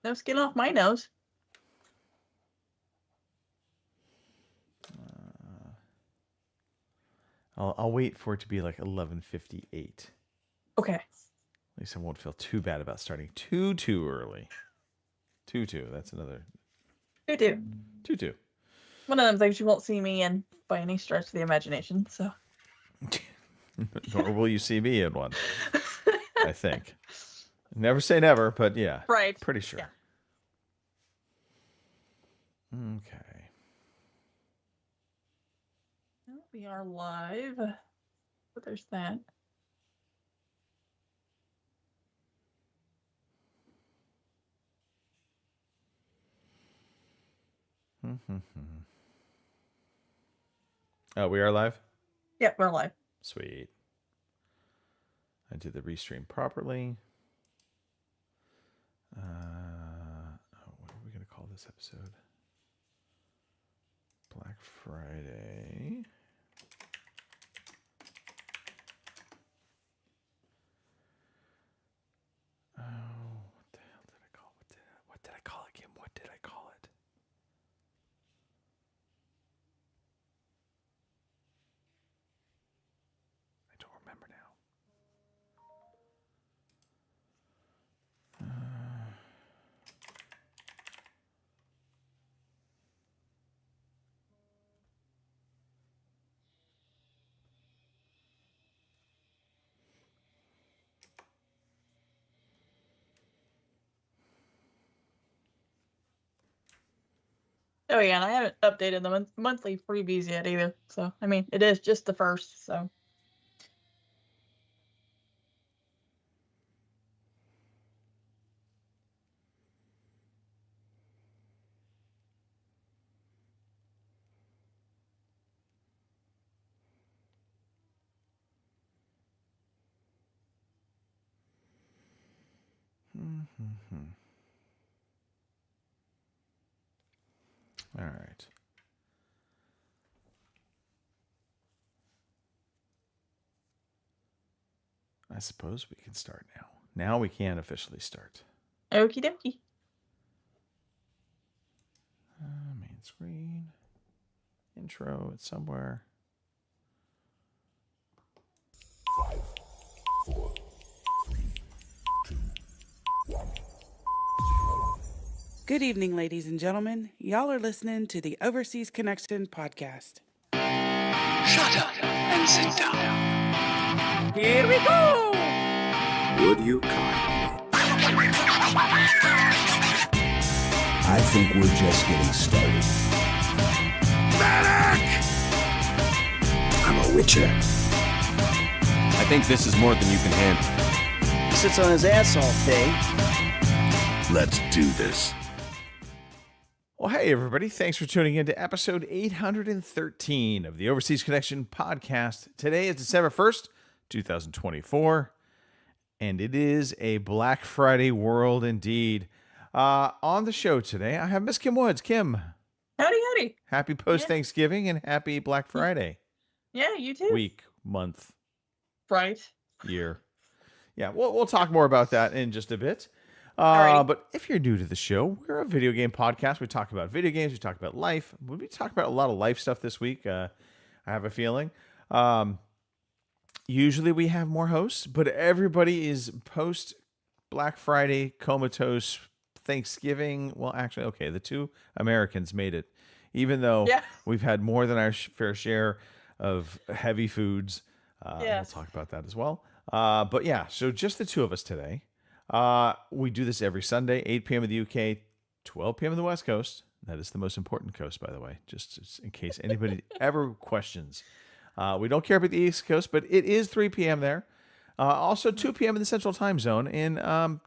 No skin off my nose. I'll wait for it to be like 11:58. Okay. At least I won't feel too bad about starting too early. 2-2. That's another 2-2. 2-2. One of them things you won't see me in by any stretch of the imagination. So. Nor will you see me in one. I think. Never say never, but yeah. Right. Pretty sure. Yeah. Okay. Well, we are live. But there's that. Oh, we are live? Yep, we're live. Sweet. I did the restream properly. What are we going to call this episode? Black Friday. Oh, what the hell did I call it? What did I call it, Kim? What did I call it? I don't remember now. Oh yeah, and I haven't updated the monthly freebies yet either. So I mean, it is just the first. So. All right. I suppose we can start now. Now we can officially start. Okie dokie. Main screen. Intro, it's somewhere. 5, 4, 3, 2, 1. Good evening, ladies and gentlemen. Y'all are listening to the Overseas Connection podcast. Shut up and sit down. Here we go! Would you kindly? I think we're just getting started. Medic! I'm a witcher. I think this is more than you can handle. He sits on his ass all day. Let's do this. Well, hey, everybody. Thanks for tuning in to episode 813 of the Overseas Connection podcast. Today is December 1st, 2024, and it is a Black Friday world indeed. On the show today, I have Miss Kim Woods. Kim, Howdy, howdy. happy post-Thanksgiving and happy Black Friday Yeah, you too. week, month, Right. year. Yeah, we'll talk more about that in just a bit. Alrighty. But if you're new to the show, we're a video game podcast. We talk about video games. We talk about life. We'll be talking about a lot of life stuff this week. I have a feeling. Usually we have more hosts, but everybody is post Black Friday comatose Thanksgiving. Well, actually, okay, the two Americans made it, even though Yeah. we've had more than our fair share of heavy foods. Yes. We'll talk about that as well. But yeah, so just the two of us today. We do this every Sunday, 8 p.m. in the UK, 12 p.m. in the West Coast. That is the most important coast, by the way, just in case anybody ever questions. We don't care about the East Coast, but it is 3 p.m. there. Also 2 p.m. in the Central Time Zone in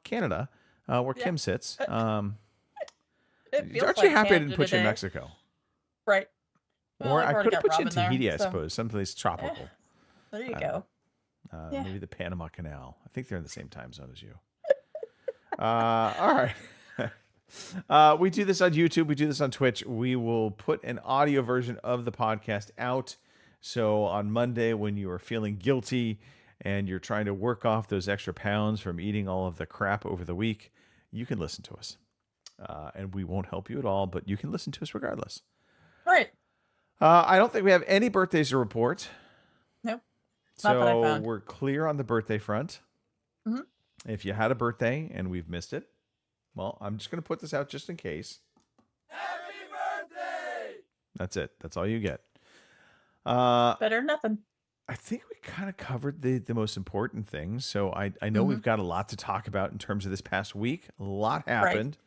Canada, where Kim sits. It Aren't feels you like happy I Canada didn't put you in today. Mexico? Right. Well, Or I've I already could have got put you in Robin there, Tahiti, I so suppose, someplace tropical. There you I go. Yeah. Maybe the Panama Canal. I think they're in the same time zone as you. All right. We do this on YouTube. We do this on Twitch. We will put an audio version of the podcast out. So on Monday, when you are feeling guilty and you're trying to work off those extra pounds from eating all of the crap over the week, you can listen to us. and we won't help you at all, but you can listen to us regardless. Right. I don't think we have any birthdays to report. Nope. Not that I So found. we're clear on the birthday front. Mhm. If you had a birthday and we've missed it, well, I'm just going to put this out just in case. Happy birthday! That's it. That's all you get. Better than nothing. I think we kind of covered the most important things. So I know we've got a lot to talk about in terms of this past week. A lot happened.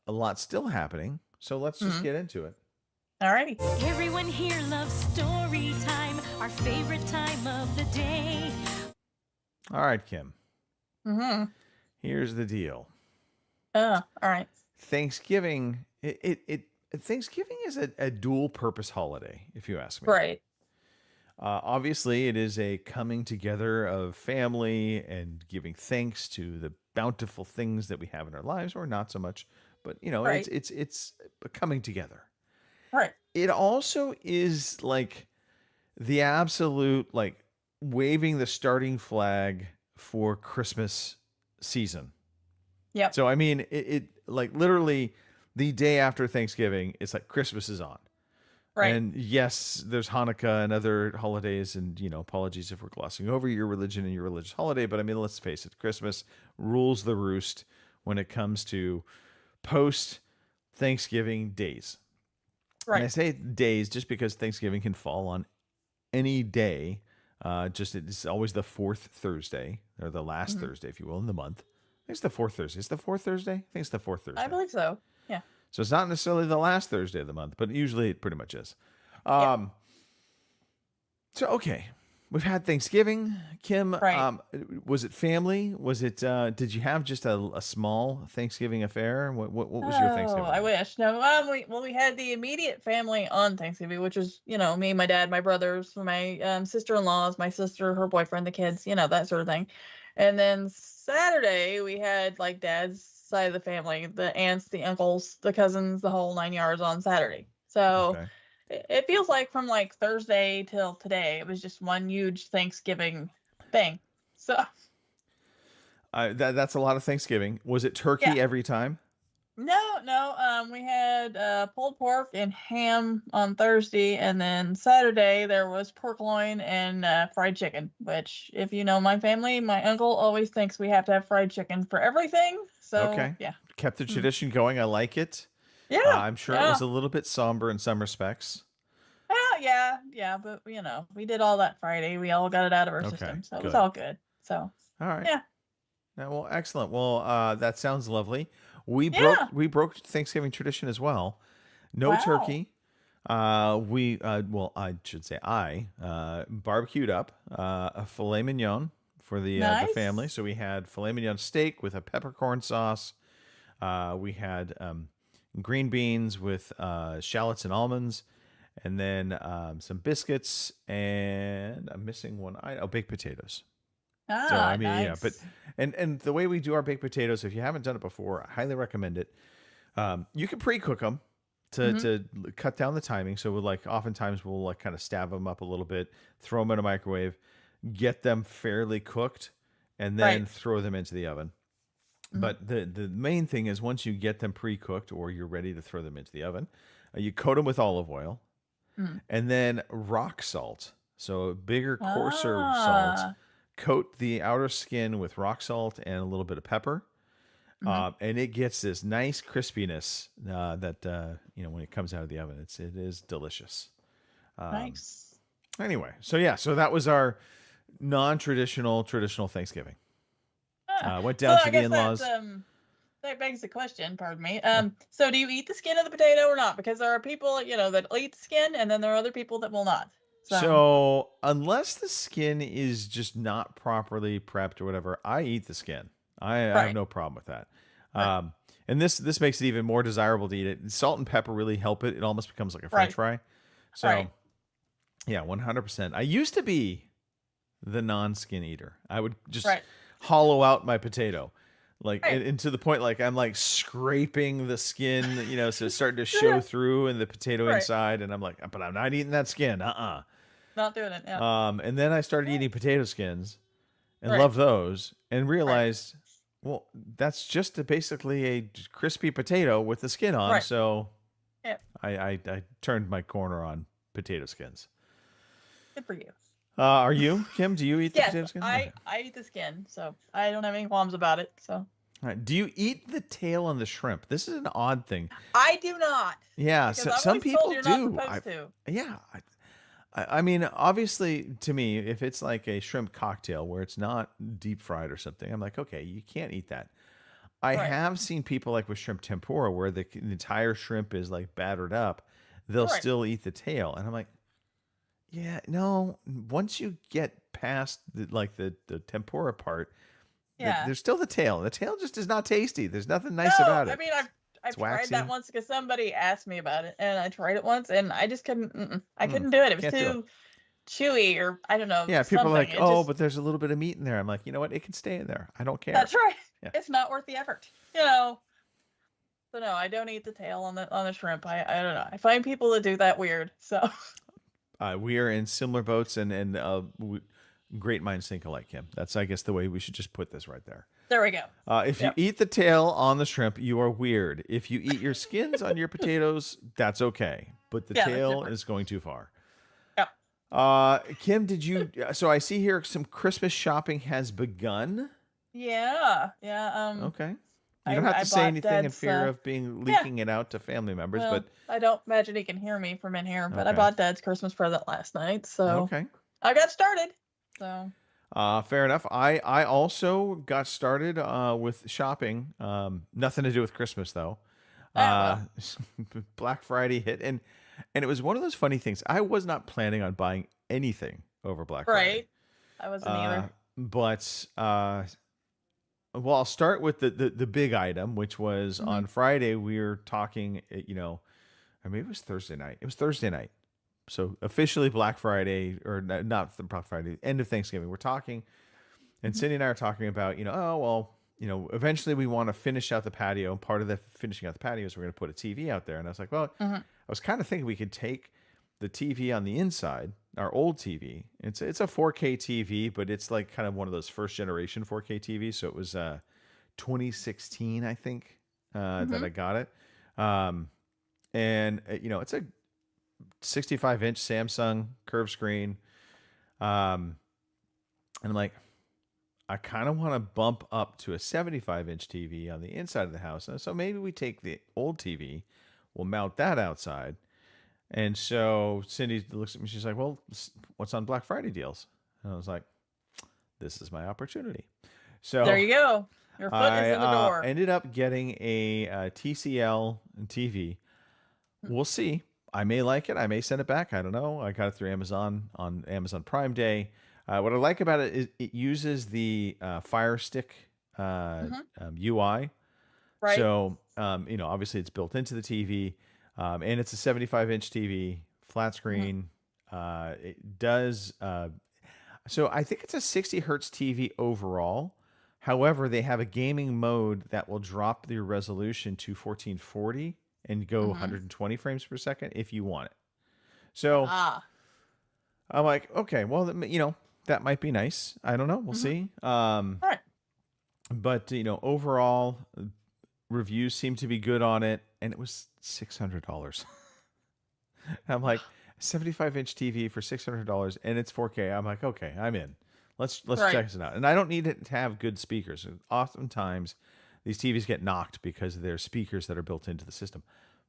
A lot still happening. So let's just get into it. Alrighty. Everyone here loves story time, our favorite time of the day. All right, Kim. Mm-hmm. Here's the deal. All right. Thanksgiving, Thanksgiving is a dual purpose holiday, if you ask me. Right. Obviously, it is a coming together of family and giving thanks to the bountiful things that we have in our lives, or not so much. But Right. it's a coming together. Right. It also is like the absolute like waving the starting flag for Christmas season. Yep. So I mean, it like literally the day after Thanksgiving, it's like Christmas is on. Right. And yes, there's Hanukkah and other holidays, and apologies if we're glossing over your religion and your religious holiday, but I mean, let's face it, Christmas rules the roost when it comes to post Thanksgiving days. And I Right. say days just because Thanksgiving can fall on any day. It's always the fourth Thursday, or the last Thursday, if you will, in the month. I think it's the fourth Thursday. Is it the fourth Thursday? I think it's the fourth Thursday. I believe so. Yeah. So it's not necessarily the last Thursday of the month, but usually it pretty much is. So, okay. We've had Thanksgiving. Kim, Right. was it family? Was it, did you have just a small Thanksgiving affair? What was your Thanksgiving? I wish. No. We had the immediate family on Thanksgiving, which was, me, my dad, my brothers, my sister-in-laws, my sister, her boyfriend, the kids, that sort of thing. And then Saturday we had like dad's side of the family, the aunts, the uncles, the cousins, the whole 9 yards on Saturday. So Okay. it feels like from like Thursday till today, it was just one huge Thanksgiving thing. So That's a lot of Thanksgiving. Was it turkey Yeah. every time? no, we had pulled pork and ham on Thursday, and then Saturday there was pork loin and fried chicken. Which, if you know my family, my uncle always thinks we have to have fried chicken for everything. So Okay. yeah, Kept the tradition going. I like it. yeah, I'm sure it was a little bit somber in some respects. yeah. But we did all that Friday. We all got it out of our Okay, system, so it was good. all good. So All right. Yeah. Well, excellent. Well, that sounds lovely. We Yeah. broke Thanksgiving tradition as well. No Wow. turkey. I should say I barbecued up a filet mignon for the Nice. family. So we had filet mignon steak with a peppercorn sauce. We had green beans with shallots and almonds, and then some biscuits, and I'm missing one. Baked potatoes. So I mean, yeah, but nice. and the way we do our baked potatoes, if you haven't done it before, I highly recommend it. You can pre-cook them to cut down the timing. So oftentimes we'll kind of stab them up a little bit, throw them in a microwave, get them fairly cooked, and then Right. throw them into the oven. But the main thing is once you get them pre-cooked or you're ready to throw them into the oven, you coat them with olive oil and then rock salt. So a bigger, coarser salt. Ah. Coat the outer skin with rock salt and a little bit of pepper. And it gets this nice crispiness that when it comes out of the oven, it is delicious. Nice. Anyway, so that was our non-traditional traditional Thanksgiving. Went down So to I the guess in-laws. that begs the question, pardon me. So do you eat the skin of the potato or not? Because there are people, that will eat the skin, and then there are other people that will not. So unless the skin is just not properly prepped or whatever, I eat the skin. I have Right. no problem with that. Right. And this makes it even more desirable to eat it. Salt and pepper really help it. It almost becomes like a French fry. So Right. yeah, 100%. I used to be the non-skin eater. I would just Right. hollow out my potato. Like Right. and to the point like I'm like scraping the skin, so it's starting to show through in the potato Right. inside, and I'm like, but I'm not eating that skin. Not doing it. Yeah. And then I started eating potato skins and Right. loved those and realized Well, that's just basically a crispy potato with the skin on. Right. So Yeah. I turned my corner on potato skins. Good for you. Are you, Kim? Do you eat the Yes, potato skin? Okay. I eat the skin, so I don't have any qualms about it. So All right. Do you eat the tail on the shrimp? This is an odd thing. I do not. Yeah, Because so, I'm some always people told you're do. not supposed to. Yeah. I mean, obviously, to me, if it's like a shrimp cocktail where it's not deep fried or something, I'm like, okay, you can't eat that. I Right. have seen people like with shrimp tempura where the entire shrimp is like battered up. They'll Right. still eat the tail, and I'm like, yeah, no. Once you get past the tempura part, Yeah. there's still the tail. The tail just is not tasty. There's nothing nice No, about it. I mean I've It's tried waxy. that once because somebody asked me about it, and I tried it once, and I just couldn't. I Mm, couldn't do it. It was can't do it. too chewy, or I don't know. Yeah, people are like, something. It oh, just- but there's a little bit of meat in there. I'm like, you know what? It can stay in there. I don't care. that's right. Yeah. It's not worth the effort, you know. So no, I don't eat the tail on the shrimp. I don't know. I find people that do that weird. So We are in similar boats, and great minds think alike, Kim. That's, I guess, the way we should just put this right there. there we go. If you Yep. eat the tail on the shrimp, you are weird. If you eat your skins on your potatoes, that's okay. But the Yeah, that's tail different. is going too far. Yep. Kim, did you? So I see here some Christmas shopping has begun. Yeah. Yeah. Okay. You I- don't have I to say bought anything in Dad's, fear of being leaking it out to family members, Well, but I don't imagine he can hear me from in here, but I Okay. bought Dad's Christmas present last night, so okay. I got started. So Fair enough. I also got started with shopping. Nothing to do with Christmas though. well. Black Friday hit, and it was one of those funny things. I was not planning on buying anything over Black Friday. right, I wasn't either. But well, I'll start with the big item, which was Mm-hmm. on Friday. We were talking, or maybe it was Thursday night. It was Thursday night. So officially Black Friday, or not the Black Friday, end of Thanksgiving. We're talking, and Cindy and I are talking about, oh, well, eventually we want to finish out the patio. And part of the finishing out the patio is we're going to put a TV out there. And I was like, well, I was kind of thinking we could take the TV on the inside, our old TV. It's a 4K TV, but it's like kind of one of those first generation 4K TVs. So it was 2016, I think, that I got it. And it's a 65-inch Samsung curved screen. And I'm like, I kind of want to bump up to a 75-inch TV on the inside of the house. And so maybe we take the old TV, we'll mount that outside. And so Cindy looks at me, she's like, well, what's on Black Friday deals? And I was like, this is my opportunity. So There you go. Your foot is in the door. ended up getting a TCL TV. We'll see. I may like it. I may send it back. I don't know. I got it through Amazon on Amazon Prime Day. What I like about it is it uses the Fire Stick UI. Right. So, obviously it's built into the TV, and it's a 75-inch TV, flat screen. It does. So I think it's a 60 hertz TV overall. However, they have a gaming mode that will drop the resolution to 1440 and go 120 frames per second if you want it. So I'm like, okay, well, that might be nice. I don't know. We'll see. Right. But, overall, reviews seem to be good on it. And it was $600. I'm like, 75-inch TV for $600 and it's 4K. I'm like, okay, I'm in. Let's Right. check this out. And I don't need it to have good speakers. Oftentimes, these TVs get knocked because they're speakers that are built into the system.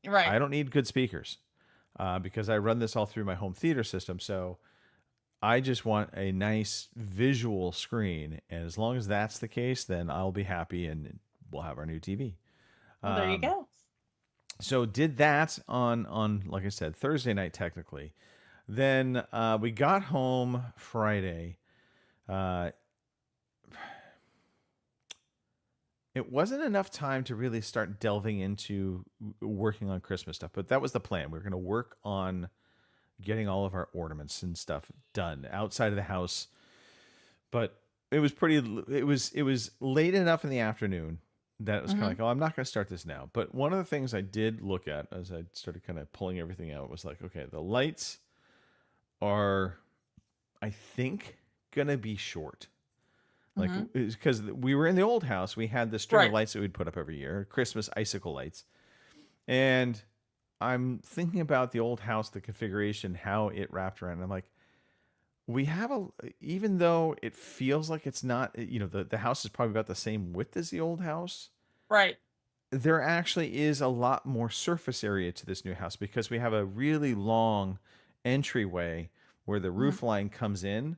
Right. I don't need good speakers because I run this all through my home theater system. So I just want a nice visual screen. And as long as that's the case, then I'll be happy and we'll have our new TV. Well, there you go. So did that on like I said, Thursday night technically. Then we got home Friday. It wasn't enough time to really start delving into working on Christmas stuff, but that was the plan. We were going to work on getting all of our ornaments and stuff done outside of the house. But it was it was late enough in the afternoon that it was kind of like, oh, I'm not going to start this now. But one of the things I did look at as I started kind of pulling everything out was like, okay, the lights are, I think, going to be short. Like, Mhm. because we were in the old house, we had the string of Right. lights that we'd put up every year, Christmas icicle lights. And I'm thinking about the old house, the configuration, how it wrapped around. And I'm like, we have even though it feels like it's not, the house is probably about the same width as the old house. Right. There actually is a lot more surface area to this new house because we have a really long entryway where the roof line comes in.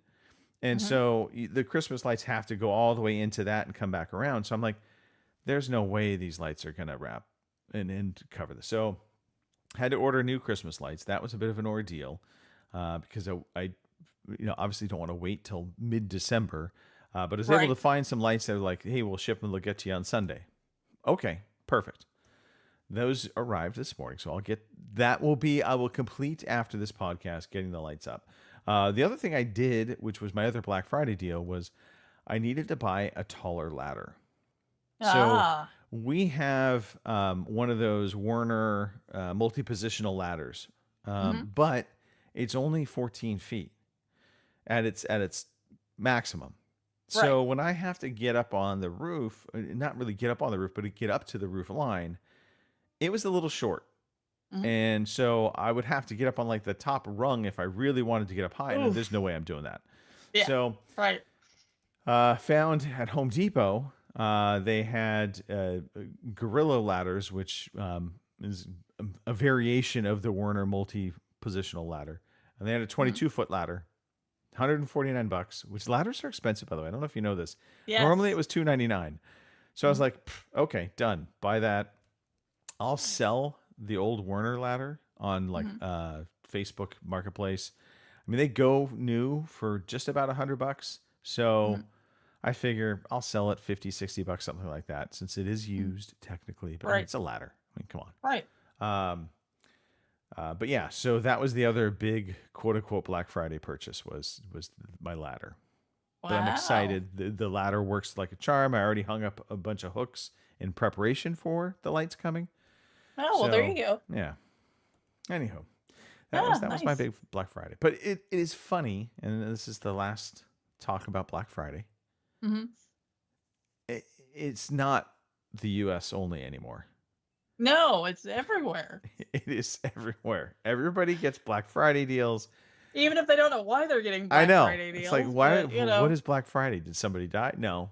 And so the Christmas lights have to go all the way into that and come back around. So I'm like, there's no way these lights are going to wrap and cover this. So had to order new Christmas lights. That was a bit of an ordeal because I obviously don't want to wait till mid-December. But I was able to find some lights that are like, hey, we'll ship them. They'll get to you on Sunday. Okay, perfect. Those arrived this morning. So I will complete after this podcast getting the lights up. The other thing I did, which was my other Black Friday deal, was I needed to buy a taller ladder. So we have one of those Werner multi-positional ladders, but it's only 14 feet at its maximum. So when I have to get up on the roof, not really get up on the roof, but to get up to the roof line, it was a little short. And so I would have to get up on like the top rung if I really wanted to get up high. And there's no way I'm doing that. Yeah. So found at Home Depot, they had Gorilla ladders, which is a variation of the Werner multi-positional ladder. And they had a 22-foot ladder, $149, which ladders are expensive, by the way. I don't know if you know this. Yes. Normally it was $299. So I was like, okay, done. Buy that. I'll sell the old Werner ladder on like Facebook Marketplace. I mean, they go new for just about $100. So I figure I'll sell it $50-$60, something like that, since it is used technically. But I mean, it's a ladder. I mean, come on. Right. But yeah, so that was the other big quote unquote Black Friday purchase was my ladder. Wow. But I'm excited. The ladder works like a charm. I already hung up a bunch of hooks in preparation for the lights coming. Oh, well, there you go. Yeah. Anyhow, that was my nice. big Black Friday. But it is funny, and this is the last talk about Black Friday. It's not the U.S. only anymore. No, it's everywhere. It is everywhere. Everybody gets Black Friday deals. Even if they don't know why they're getting Black I know. Friday deals. It's like, why? But, What is Black Friday? Did somebody die? No.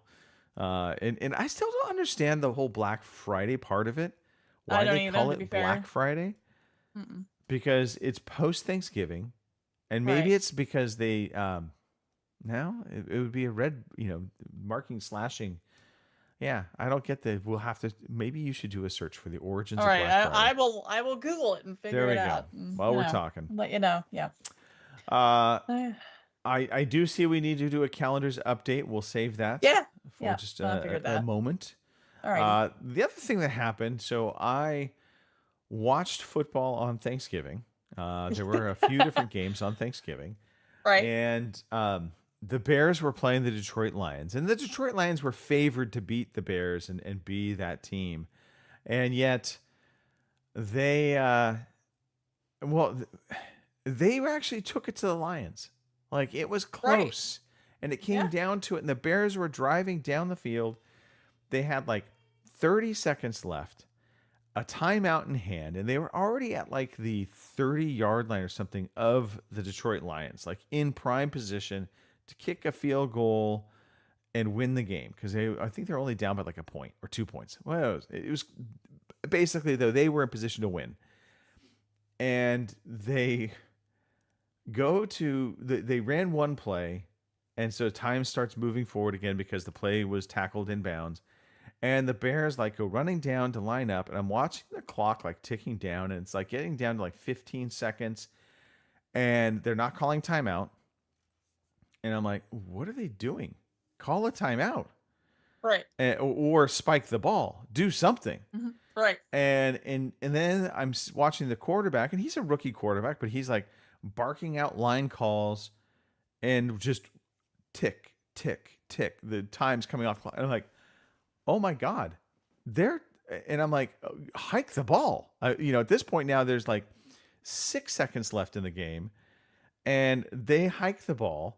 And I still don't understand the whole Black Friday part of it. Why I don't they either, call to it be fair. Black Friday? Because it's post Thanksgiving, and maybe Right. it's because they no, it would be a red, marking slashing. Yeah, I don't get the. We'll have to. Maybe you should do a search for the origins all of right, Black Friday. I will Google it and figure There we it go. out. While we're talking. Let you know. Yeah. I do see we need to do a calendars update. We'll save that. Yeah. For Yeah, just I figured a that. moment. All right. The other thing that happened, so I watched football on Thanksgiving. There were a few different games on Thanksgiving. Right. And the Bears were playing the Detroit Lions. And the Detroit Lions were favored to beat the Bears and be that team. And yet they actually took it to the Lions. Like, it was close. And it came down to it. And the Bears were driving down the field. They had like 30 seconds left, a timeout in hand, and they were already at like the 30-yard line or something of the Detroit Lions, like in prime position to kick a field goal and win the game. Because I think they're only down by like a point or 2 points. Well, it was basically, though, they were in position to win. And they they ran one play, and so time starts moving forward again because the play was tackled inbounds. And the Bears like go running down to line up, and I'm watching the clock like ticking down, and it's like getting down to like 15 seconds, and they're not calling timeout. And I'm like, what are they doing? Call a timeout. Right. Or spike the ball. Do something. Right. And then I'm watching the quarterback, and he's a rookie quarterback, but he's like barking out line calls and just tick, tick, tick. The time's coming off. And I'm like, oh my God, and I'm like, hike the ball. At this point now, there's like 6 seconds left in the game, and they hike the ball,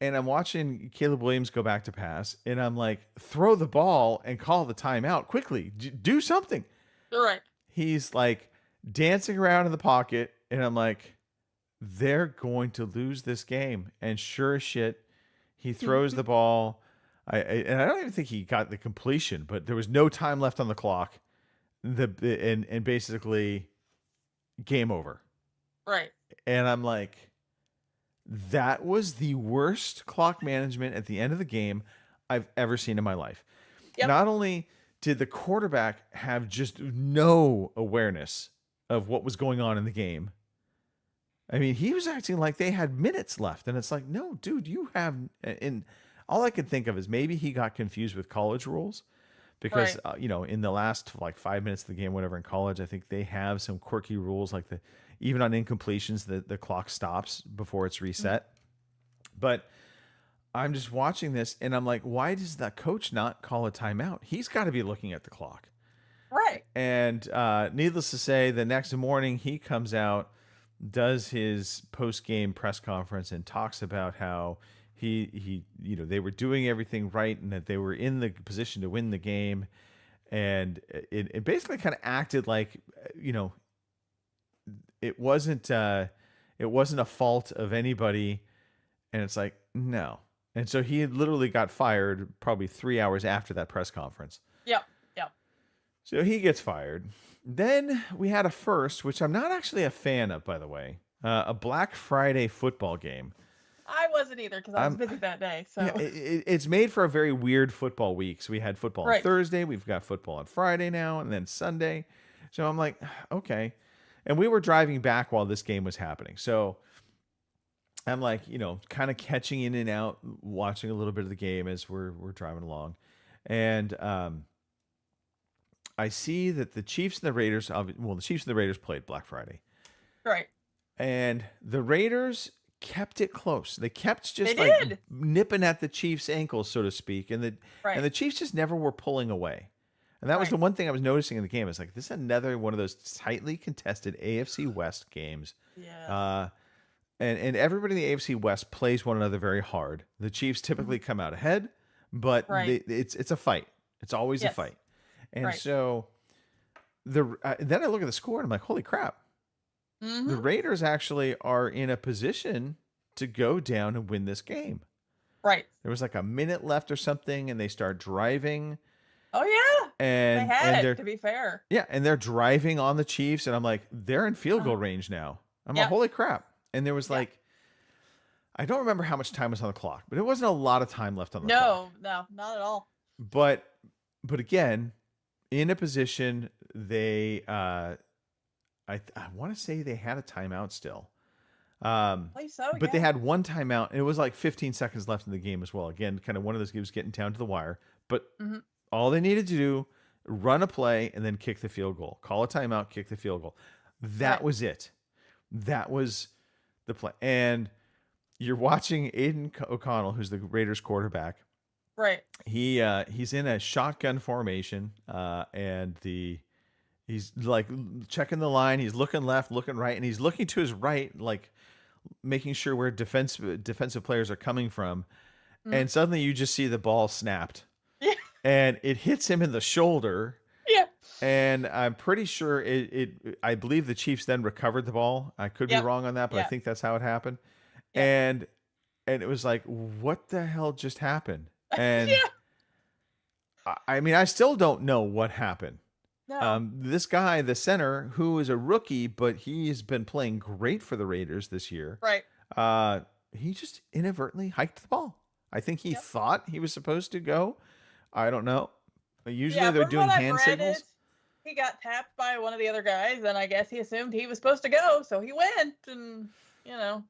and I'm watching Caleb Williams go back to pass, and I'm like, throw the ball and call the timeout quickly. Do something. You're right. He's like dancing around in the pocket, and I'm like, they're going to lose this game. And sure as shit, he throws the ball. And I don't even think he got the completion, but there was no time left on the clock. And basically game over. Right. And I'm like, that was the worst clock management at the end of the game I've ever seen in my life. Yep. Not only did the quarterback have just no awareness of what was going on in the game, I mean, he was acting like they had minutes left. And it's like, no, dude, you have... And all I could think of is maybe he got confused with college rules. Because, Right. in the last like 5 minutes of the game, whatever, in college, I think they have some quirky rules like even on incompletions, the clock stops before it's reset. But I'm just watching this and I'm like, why does that coach not call a timeout? He's got to be looking at the clock. Right. And needless to say, the next morning he comes out, does his post-game press conference and talks about how he they were doing everything right and that they were in the position to win the game. And it basically kind of acted like, it wasn't a fault of anybody. And it's like, no. And so he had literally got fired probably 3 hours after that press conference. Yep. Yep. So he gets fired. Then we had a first, which I'm not actually a fan of, by the way, a Black Friday football game. I wasn't either because I was busy that day. So Yeah, it's made for a very weird football week. So we had football on Right. Thursday. We've got football on Friday now, and then Sunday. So I'm like, okay. And we were driving back while this game was happening. So I'm like, kind of catching in and out, watching a little bit of the game as we're driving along. And I see that the Chiefs and the Raiders, the Chiefs and the Raiders played Black Friday. right. And the Raiders kept it close. They kept just They did. nipping at the Chiefs' ankles, so to speak. And Right. the Chiefs just never were pulling away. And that was Right. the one thing I was noticing in the game. It's like, this is another one of those tightly contested AFC West games. Yeah. And everybody in the AFC West plays one another very hard. The Chiefs typically come out ahead, but Right. it's a fight. It's always a Yes. fight. And Right. so then I look at the score and I'm like, holy crap. Mhm. The Raiders actually are in a position to go down and win this game. Right. There was like a minute left or something, and they start driving. Oh yeah. And They had they're it. To be fair. yeah, and they're driving on the Chiefs, and I'm like, they're in field goal range now. I'm like, Yep. holy crap! And there was Yep. like, I don't remember how much time was on the clock, but it wasn't a lot of time left on the clock. No, not at all. But again, in a position, they I want to say they had a timeout still. I believe so. But they yeah. had one timeout, and it was like 15 seconds left in the game as well. Again, kind of one of those games getting down to the wire. But Mhm. all they needed to do, run a play, and then kick the field goal. Call a timeout, kick the field goal. That Right. was it. That was the play. And you're watching Aiden O'Connell, who's the Raiders quarterback. Right. He's in a shotgun formation, and he's like checking the line. He's looking left, looking right, and he's looking to his right, like making sure where defensive players are coming from. And suddenly you just see the ball snapped, Yeah. and it hits him in the shoulder. Yeah. And I'm pretty sure I believe the Chiefs then recovered the ball. I could be Yep. wrong on that, but I Yeah. think that's how it happened. Yeah. And it was like, what the hell just happened? And Yeah. I mean, I still don't know what happened. No. This guy, the center, who is a rookie, but he's been playing great for the Raiders this year. Right. He just inadvertently hiked the ball. I think he Yep. thought he was supposed to go. I don't know. Usually Yeah, they're from doing what I've hand read signals. it, he got tapped by one of the other guys, and I guess he assumed he was supposed to go, so he went, and Yeah.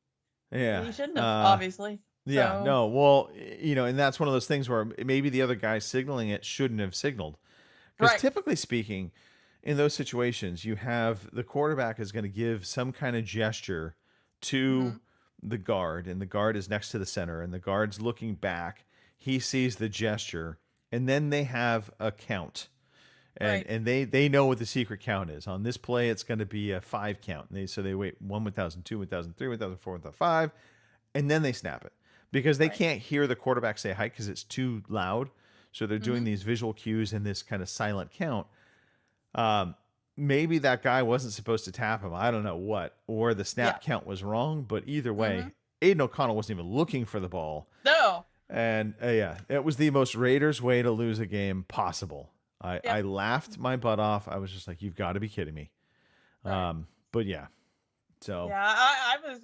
he shouldn't have, obviously. Yeah, So- no. Well, and that's one of those things where maybe the other guy signaling it shouldn't have signaled. Because Right. typically speaking, in those situations, you have the quarterback is going to give some kind of gesture to the guard, and the guard is next to the center, and the guard's looking back. He sees the gesture, and then they have a count. Right. And they know what the secret count is. On this play, it's going to be a 5 count. So they wait 1, 1,000, 2, 1,000, 3, 1,000, 4, 1,000, 5, and then they snap it. because they Right. can't hear the quarterback say hike because it's too loud. So they're doing these visual cues and this kind of silent count. Maybe that guy wasn't supposed to tap him. I don't know what, or the snap count was wrong. But either way, Aiden O'Connell wasn't even looking for the ball. No. And yeah, it was the most Raiders way to lose a game possible. I laughed my butt off. I was just like, you've got to be kidding me. Right. But yeah. So Yeah, I was,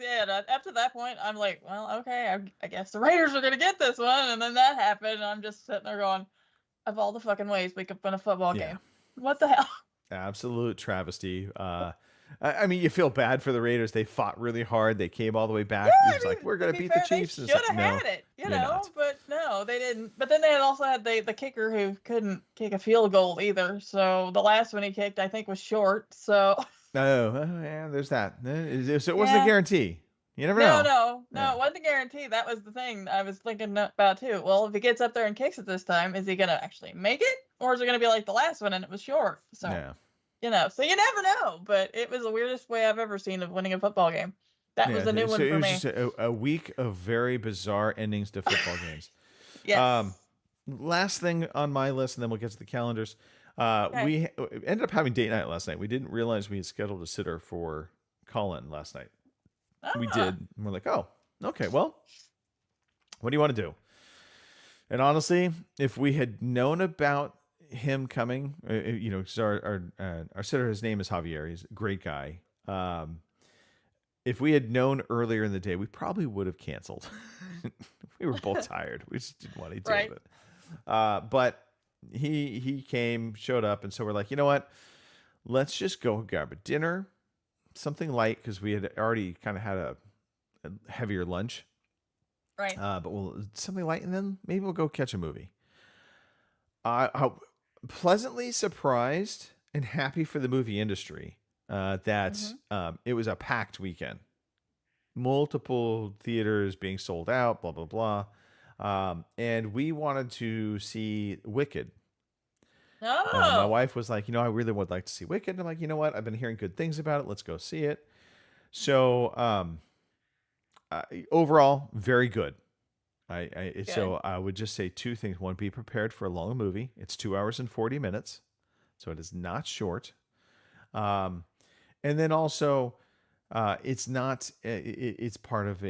after that point, I'm like, well, okay, I guess the Raiders are going to get this one. And then that happened. And I'm just sitting there going, of all the fucking ways we could win a football game. What the hell? absolute travesty. I mean, you feel bad for the Raiders. They fought really hard. They came all the way back. It was like, we're going to beat the Chiefs. They And should it's have like, had it, you're not. but no, they didn't. But then they had also had the kicker who couldn't kick a field goal either. So the last one he kicked, I think, was short. So No, yeah, there's that. So it wasn't a guarantee. You never know. No, it wasn't a guarantee. That was the thing I was thinking about too. Well, if he gets up there and kicks it this time, is he going to actually make it? Or is it going to be like the last one and it was short? So, so you never know. But it was the weirdest way I've ever seen of winning a football game. That was a new one so for it was me. just a week of very bizarre endings to football games. Yes. Last thing on my list, and then we'll get to the calendars. We ended up having date night last night. We didn't realize we had scheduled a sitter for Colin last night. We did. And we're like, oh, okay, well, what do you want to do? And honestly, if we had known about him coming, because our sitter, his name is Javier. He's a great guy. If we had known earlier in the day, we probably would have canceled. We were both tired. We just didn't want to deal with it. But he came, showed up, and so we're like, you know what? Let's just go grab a dinner, something light, because we had already kind of had a heavier lunch. Right. But something light, and then maybe we'll go catch a movie. I'm pleasantly surprised and happy for the movie industry that it was a packed weekend. Multiple theaters being sold out, blah, blah, blah. And we wanted to see Wicked. My wife was like, I really would like to see Wicked. And I'm like, you know what? I've been hearing good things about it. Let's go see it. So overall, very good. So I would just say two things. One, be prepared for a long movie. It's 2 hours and 40 minutes. So it is not short. And then also, it's not, it's part of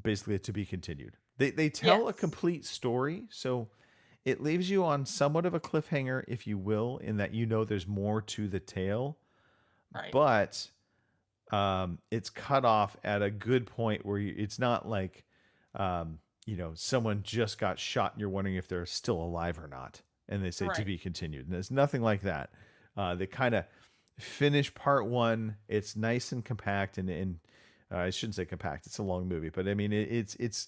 basically a to be continued. They tell a complete story. So it leaves you on somewhat of a cliffhanger, if you will, in that there's more to the tale. Right. But it's cut off at a good point where it's not like, someone just got shot and you're wondering if they're still alive or not. And they say to be continued. And there's nothing like that. They kind of finish part one. It's nice and compact. And I shouldn't say compact. It's a long movie. But I mean, it's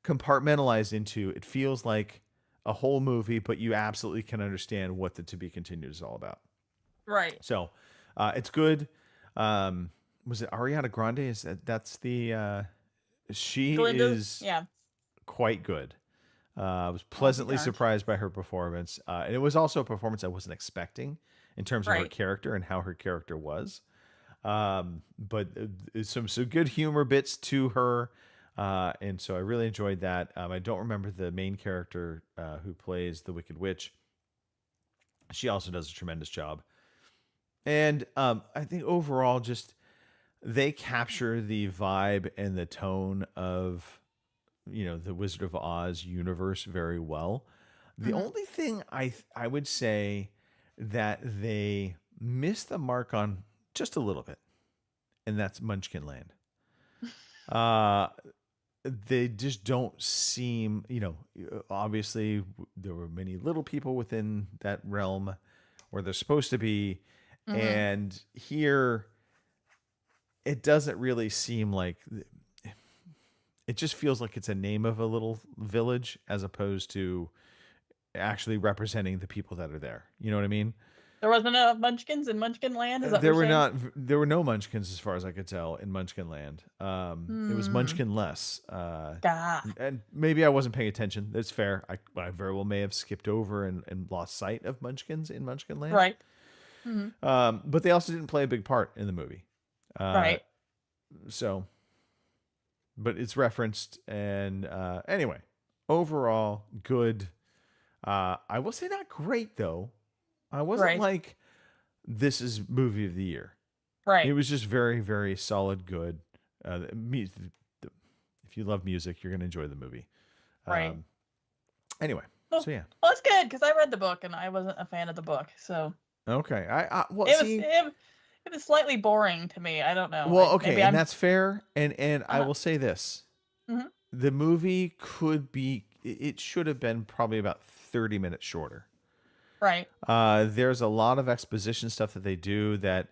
compartmentalized into, it feels like a whole movie, but you absolutely can understand what the to be continued is all about. Right. So it's good. Was it Ariana Grande? That's the she Glinda? is quite good. I was pleasantly surprised by her performance. And it was also a performance I wasn't expecting in terms of her character and how her character was. But some good humor bits to her. And so I really enjoyed that. I don't remember the main character who plays the Wicked Witch. She also does a tremendous job. And I think overall, just they capture the vibe and the tone of, the Wizard of Oz universe very well. The only thing I would say that they missed the mark on just a little bit, and that's Munchkin Land. They just don't seem, obviously there were many little people within that realm where they're supposed to be. And here it doesn't really seem like, it just feels like it's a name of a little village as opposed to actually representing the people that are there. You know what I mean? There wasn't enough Munchkins in Munchkin Land? Is that There what were you're not. There were no Munchkins as far as I could tell in Munchkin Land. It was Munchkin less. And maybe I wasn't paying attention. That's fair. I very well may have skipped over and lost sight of Munchkins in Munchkin Land. Right. But they also didn't play a big part in the movie. Right. So but it's referenced. And anyway, overall, good. I will say not great, though. I wasn't Right. like, this is movie of the year. Right. It was just very, very solid, good. If you love music, you're going to enjoy the movie. Right. Anyway, Well, so yeah. Well, it's good because I read the book and I wasn't a fan of the book, so Okay. Well, it see, it was slightly boring to me. I don't know. well, Maybe okay, and that's fair. And I Uh-huh. will say this: Mhm. the movie could be. It should have been probably about 30 minutes shorter. right. There's a lot of exposition stuff that they do that,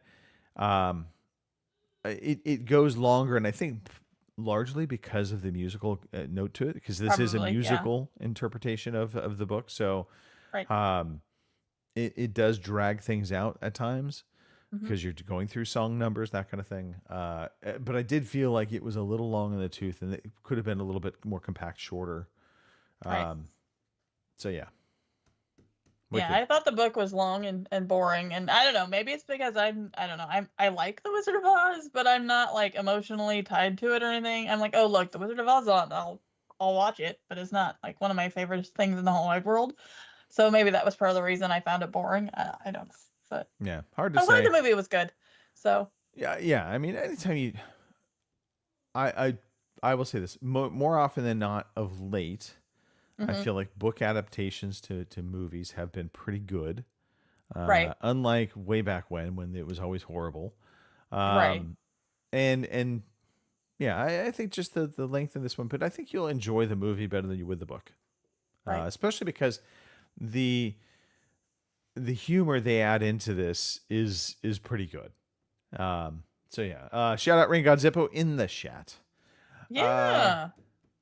it goes longer, and I think largely because of the musical note to it, because this is a Probably, yeah. musical interpretation of the book. So, Right. it does drag things out at times Mhm. because you're going through song numbers, that kind of thing. But I did feel like it was a little long in the tooth, and it could have been a little bit more compact, shorter. Right. So yeah. Yeah, Wicked. I thought the book was long and boring, and I don't know. Maybe it's because I don't know. I like the Wizard of Oz, but I'm not like emotionally tied to it or anything. I'm like, oh look, the Wizard of Oz is on. I'll watch it, but it's not like one of my favorite things in the whole wide world. So maybe that was part of the reason I found it boring. I don't know, but Yeah, hard to I'm glad say. the movie was good. So Yeah. I mean, anytime you, I will say this more often than not. Of late, I mhm. feel like book adaptations to movies have been pretty good. Right. Unlike way back when it was always horrible. Right. And yeah, I think just the length of this one, but I think you'll enjoy the movie better than you would the book. Right. Especially because the humor they add into this is pretty good. So yeah. Shout out Ring God Zippo in the chat. Yeah.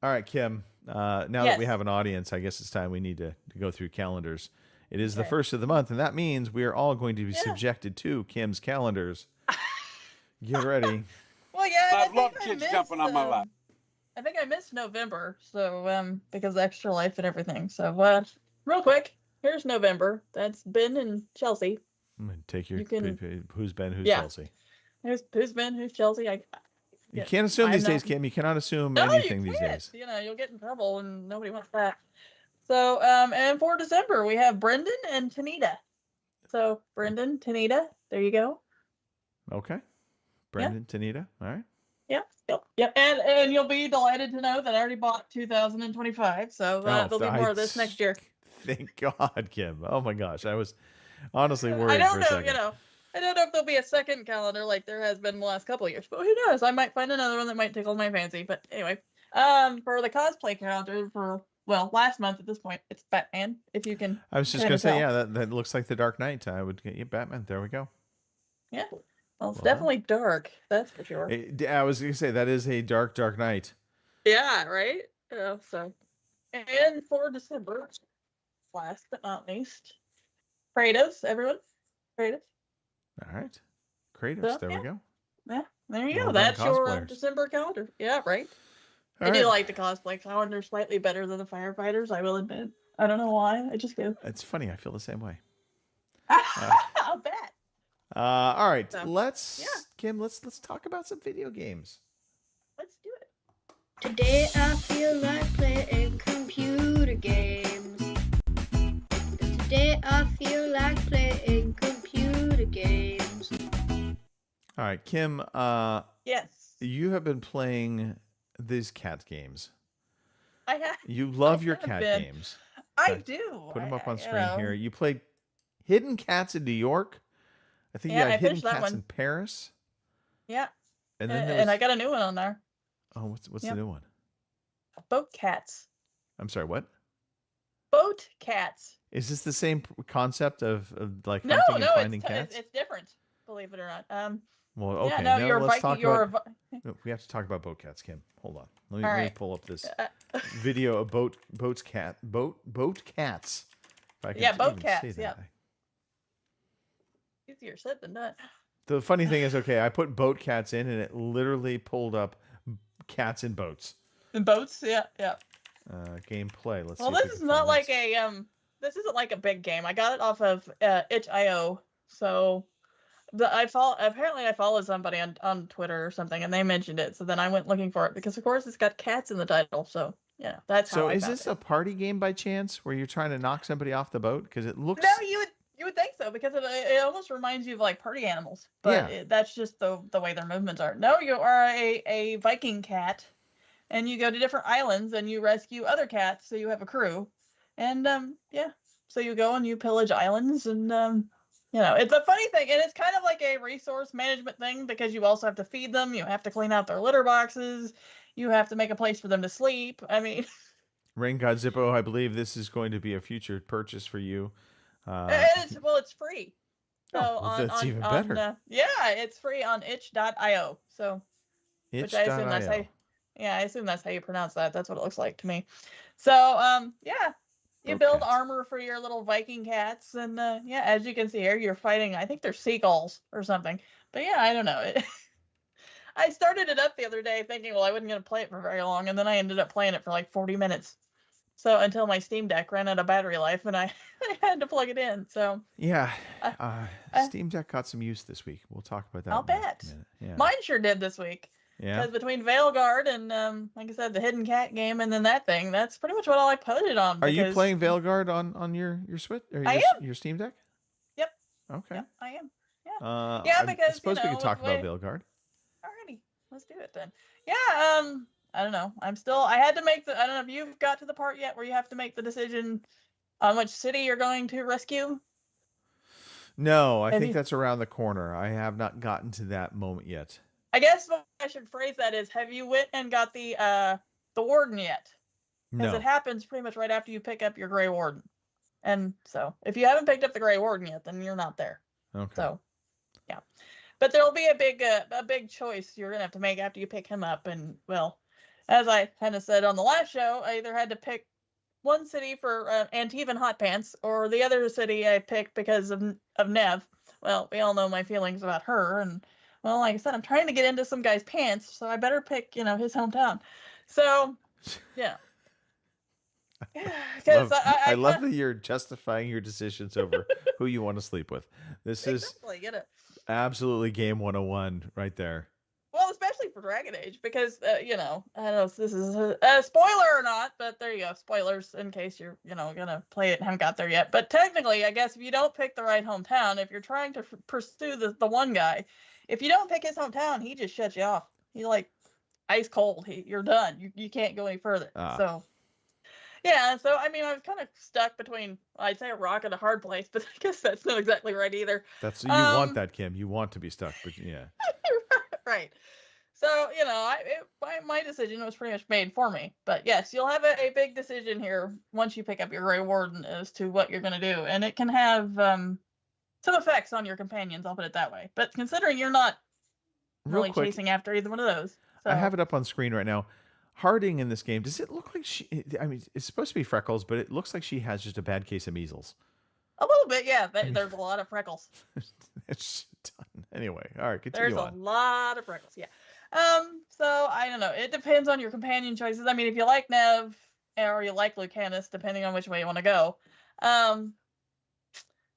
All right, Kim. Now that we Yes. have an audience, I guess it's time we need to go through calendars. It is the Okay. first of the month, and that means we are all going to be Yeah. subjected to Kim's calendars. Get ready. Well, yeah. and I think love I kids missed, jumping on my lap. I think I missed November, so because of Extra Life and everything. So real quick, here's November. That's Ben and Chelsea. I'm gonna take your You can- who's Ben, who's Yeah. Chelsea. Who's Ben? Who's Chelsea? You can't assume I'm these not- days, Kim. You cannot assume No, anything you these can't. days. You know, you'll get in trouble, and nobody wants that. So, and for December, we have Brendan and Tanita. So, Brendan, Tanita, there you go. Okay. Brendan, Tanita. All right. Yep. And you'll be delighted to know that I already bought 2025. So there'll be more of this next year. Thank God, Kim. Oh my gosh, I was honestly worried I don't for a know, second. I don't know if there'll be a second calendar like there has been the last couple of years, but who knows? I might find another one that might tickle my fancy. But anyway, for the cosplay calendar last month at this point, it's Batman. If you can, I was just kinda gonna say, tell. yeah, that looks like the Dark Knight. I would get you Batman. There we go. Yeah. Well, it's Well. definitely dark. That's for sure. I was gonna say that is a dark Knight. Yeah, right? Yeah, so. And for December, last but not least, Kratos, everyone. Kratos. All right. Kratos. So, there yeah. we go. Yeah, there you Well go. done, That's your cosplayers. December calendar. Yeah, right? All I do right. like the cosplay calendar slightly better than the firefighters, I will admit. I don't know why. I just do. It's funny. I feel the same way. I'll bet. All right. So, Kim. Let's talk about some video games. Let's do it. Today I feel like playing computer games. Today I feel like playing computer games. All right, Kim. Yes. You have been playing these cat games. I have. You love I your have cat been. games. I Okay. do. Put them up on you screen know. here. You played Hidden Cats in New York. I think Yeah, you I had Hidden finished that Cats one. in Paris. Yeah. And then there And was, I got a new one on there. oh, what's Yep. the new one? Boat cats. I'm sorry, what? Boat cats. Is this the same concept of like No, hunting no, and finding it's cats? it's different. Believe it or not. Well, okay. Yeah, no, now you're a let's Viking. talk You're about. a No, we have to talk about boat cats, Kim. Hold on. Let me All right. pull up this uh, video of boat cats. If I can Yeah, boat even cats, say that. yeah. easier said than done. The funny thing is, okay, I put boat cats in, and it literally pulled up cats in boats. In boats, yeah. Gameplay. Let's. Well, see if we this is can not find like this. a this isn't like a big game. I got it off of itch.io. So apparently I followed somebody on Twitter or something, and they mentioned it. So then I went looking for it because, of course, it's got cats in the title. So yeah, that's how So I is found this it. a party game by chance where you're trying to knock somebody off the boat? Because it looks. No, you would think so because it almost reminds you of like party animals, but Yeah. that's just the way their movements are. No, you are a Viking cat, and you go to different islands and you rescue other cats. So you have a crew, and yeah, so you go and you pillage islands, and it's a funny thing, and it's kind of like a resource management thing because you also have to feed them, you have to clean out their litter boxes, you have to make a place for them to sleep. I mean. Rain God Zippo, I believe this is going to be a future purchase for you. It's free. So Oh, well, that's even better. It's free on itch.io. So which I assume that's how I assume that's how you pronounce that. That's what it looks like to me. So you build cats. armor for your little Viking cats, and as you can see here, you're fighting, I think they're seagulls or something. But yeah, I don't know. I started it up the other day thinking, well, I wasn't going to play it for very long, and then I ended up playing it for like 40 minutes. So until my Steam Deck ran out of battery life, and I had to plug it in. So Yeah. uh, Steam Deck got some use this week. We'll talk about that. I'll in a bet. minute. Yeah. Mine sure did this week. Yeah. Because between Veilguard and like I said, the hidden cat game, and then that thing, that's pretty much what all I put it on. Are you because- playing Veilguard on your Switch or I your Steam Deck? Yep. Okay. Yep, I am. I because, suppose we you could know, talk about Veilguard. Alrighty, let's do it then. Yeah. I don't know. I had to make I don't know if you've got to the part yet where you have to make the decision on which city you're going to rescue. No, I Have think you- that's around the corner. I have not gotten to that moment yet. I guess what I should phrase that is, have you went and got the warden yet? Because No. it happens pretty much right after you pick up your Grey Warden. And so if you haven't picked up the Grey Warden yet, then you're not there. Okay. So yeah. But there'll be a big choice you're gonna have to make after you pick him up. And well, as I kind of said on the last show, I either had to pick one city for Antivan Hot Pants, or the other city I picked because of Nev. Well, we all know my feelings about her, and well, like I said, I'm trying to get into some guy's pants, so I better pick, his hometown. So, yeah. I love that you're justifying your decisions over who you want to sleep with. This is Exactly, absolutely game 101 right there. Well, especially for Dragon Age, because I don't know if this is a spoiler or not, but there you go, spoilers in case you're gonna play it and haven't got there yet. But technically, I guess if you don't pick the right hometown, if you're trying to pursue the one guy, if you don't pick his hometown, he just shuts you off. He's like ice cold. You're done. You can't go any further. So. Yeah, so I mean, I was kind of stuck between, I'd say, a rock and a hard place, but I guess that's not exactly right either. That's you want that, Kim. You want to be stuck, but yeah. Right. So my decision was pretty much made for me. But yes, you'll have a big decision here once you pick up your Grey Warden as to what you're going to do, and it can have some effects on your companions. I'll put it that way. But considering you're not really quick, chasing after either one of those, so. I have it up on screen right now. Harding in this game, does it look like I mean, it's supposed to be freckles, but it looks like she has just a bad case of measles. A little bit, yeah. There's a lot of freckles. It's done. Anyway, all right, continue There's on. a lot of freckles, yeah. So I don't know. It depends on your companion choices. I mean, if you like Nev or you like Lucanus, depending on which way you want to go.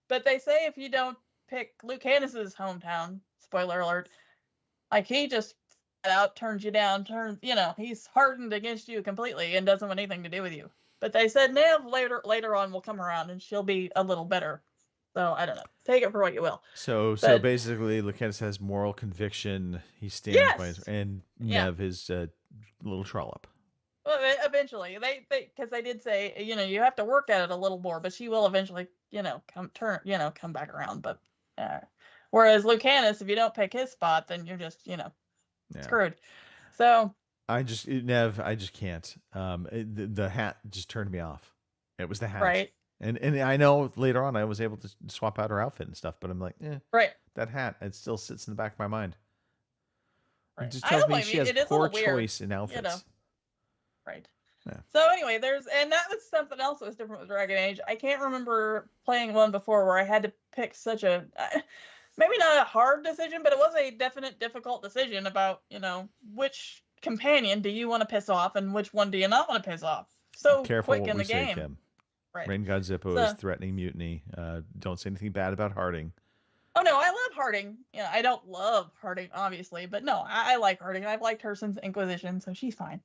But they say if you don't pick Lucanus's hometown, spoiler alert, like he just out turns you down, he's hardened against you completely and doesn't want anything to do with you. But they said Nev later on will come around and she'll be a little better. So I don't know. Take it for what you will. So basically, Lucanus has moral conviction. He stands by his, and Nev is a little trollop. Well, eventually, because they did say, you have to work at it a little more, but she will eventually, come back around. But whereas Lucanus, if you don't pick his spot, then you're just, screwed. So Nev, I just can't. The hat just turned me off. It was the hat, right? And I know later on I was able to swap out her outfit and stuff, but I'm like, right. That hat, it still sits in the back of my mind. Right. It just tells me she has poor choice in outfits. Right. Yeah. So anyway, and that was something else that was different with Dragon Age. I can't remember playing one before where I had to pick such a, maybe not a hard decision, but it was a definite difficult decision about, which companion do you want to piss off and which one do you not want to piss off. So careful quick what in we the say, game. Kim. Right. Rain God Zippo is threatening mutiny. Don't say anything bad about Harding. Oh no, I love Harding. Yeah, I don't love Harding, obviously, but no, I like Harding. I've liked her since Inquisition, so she's fine.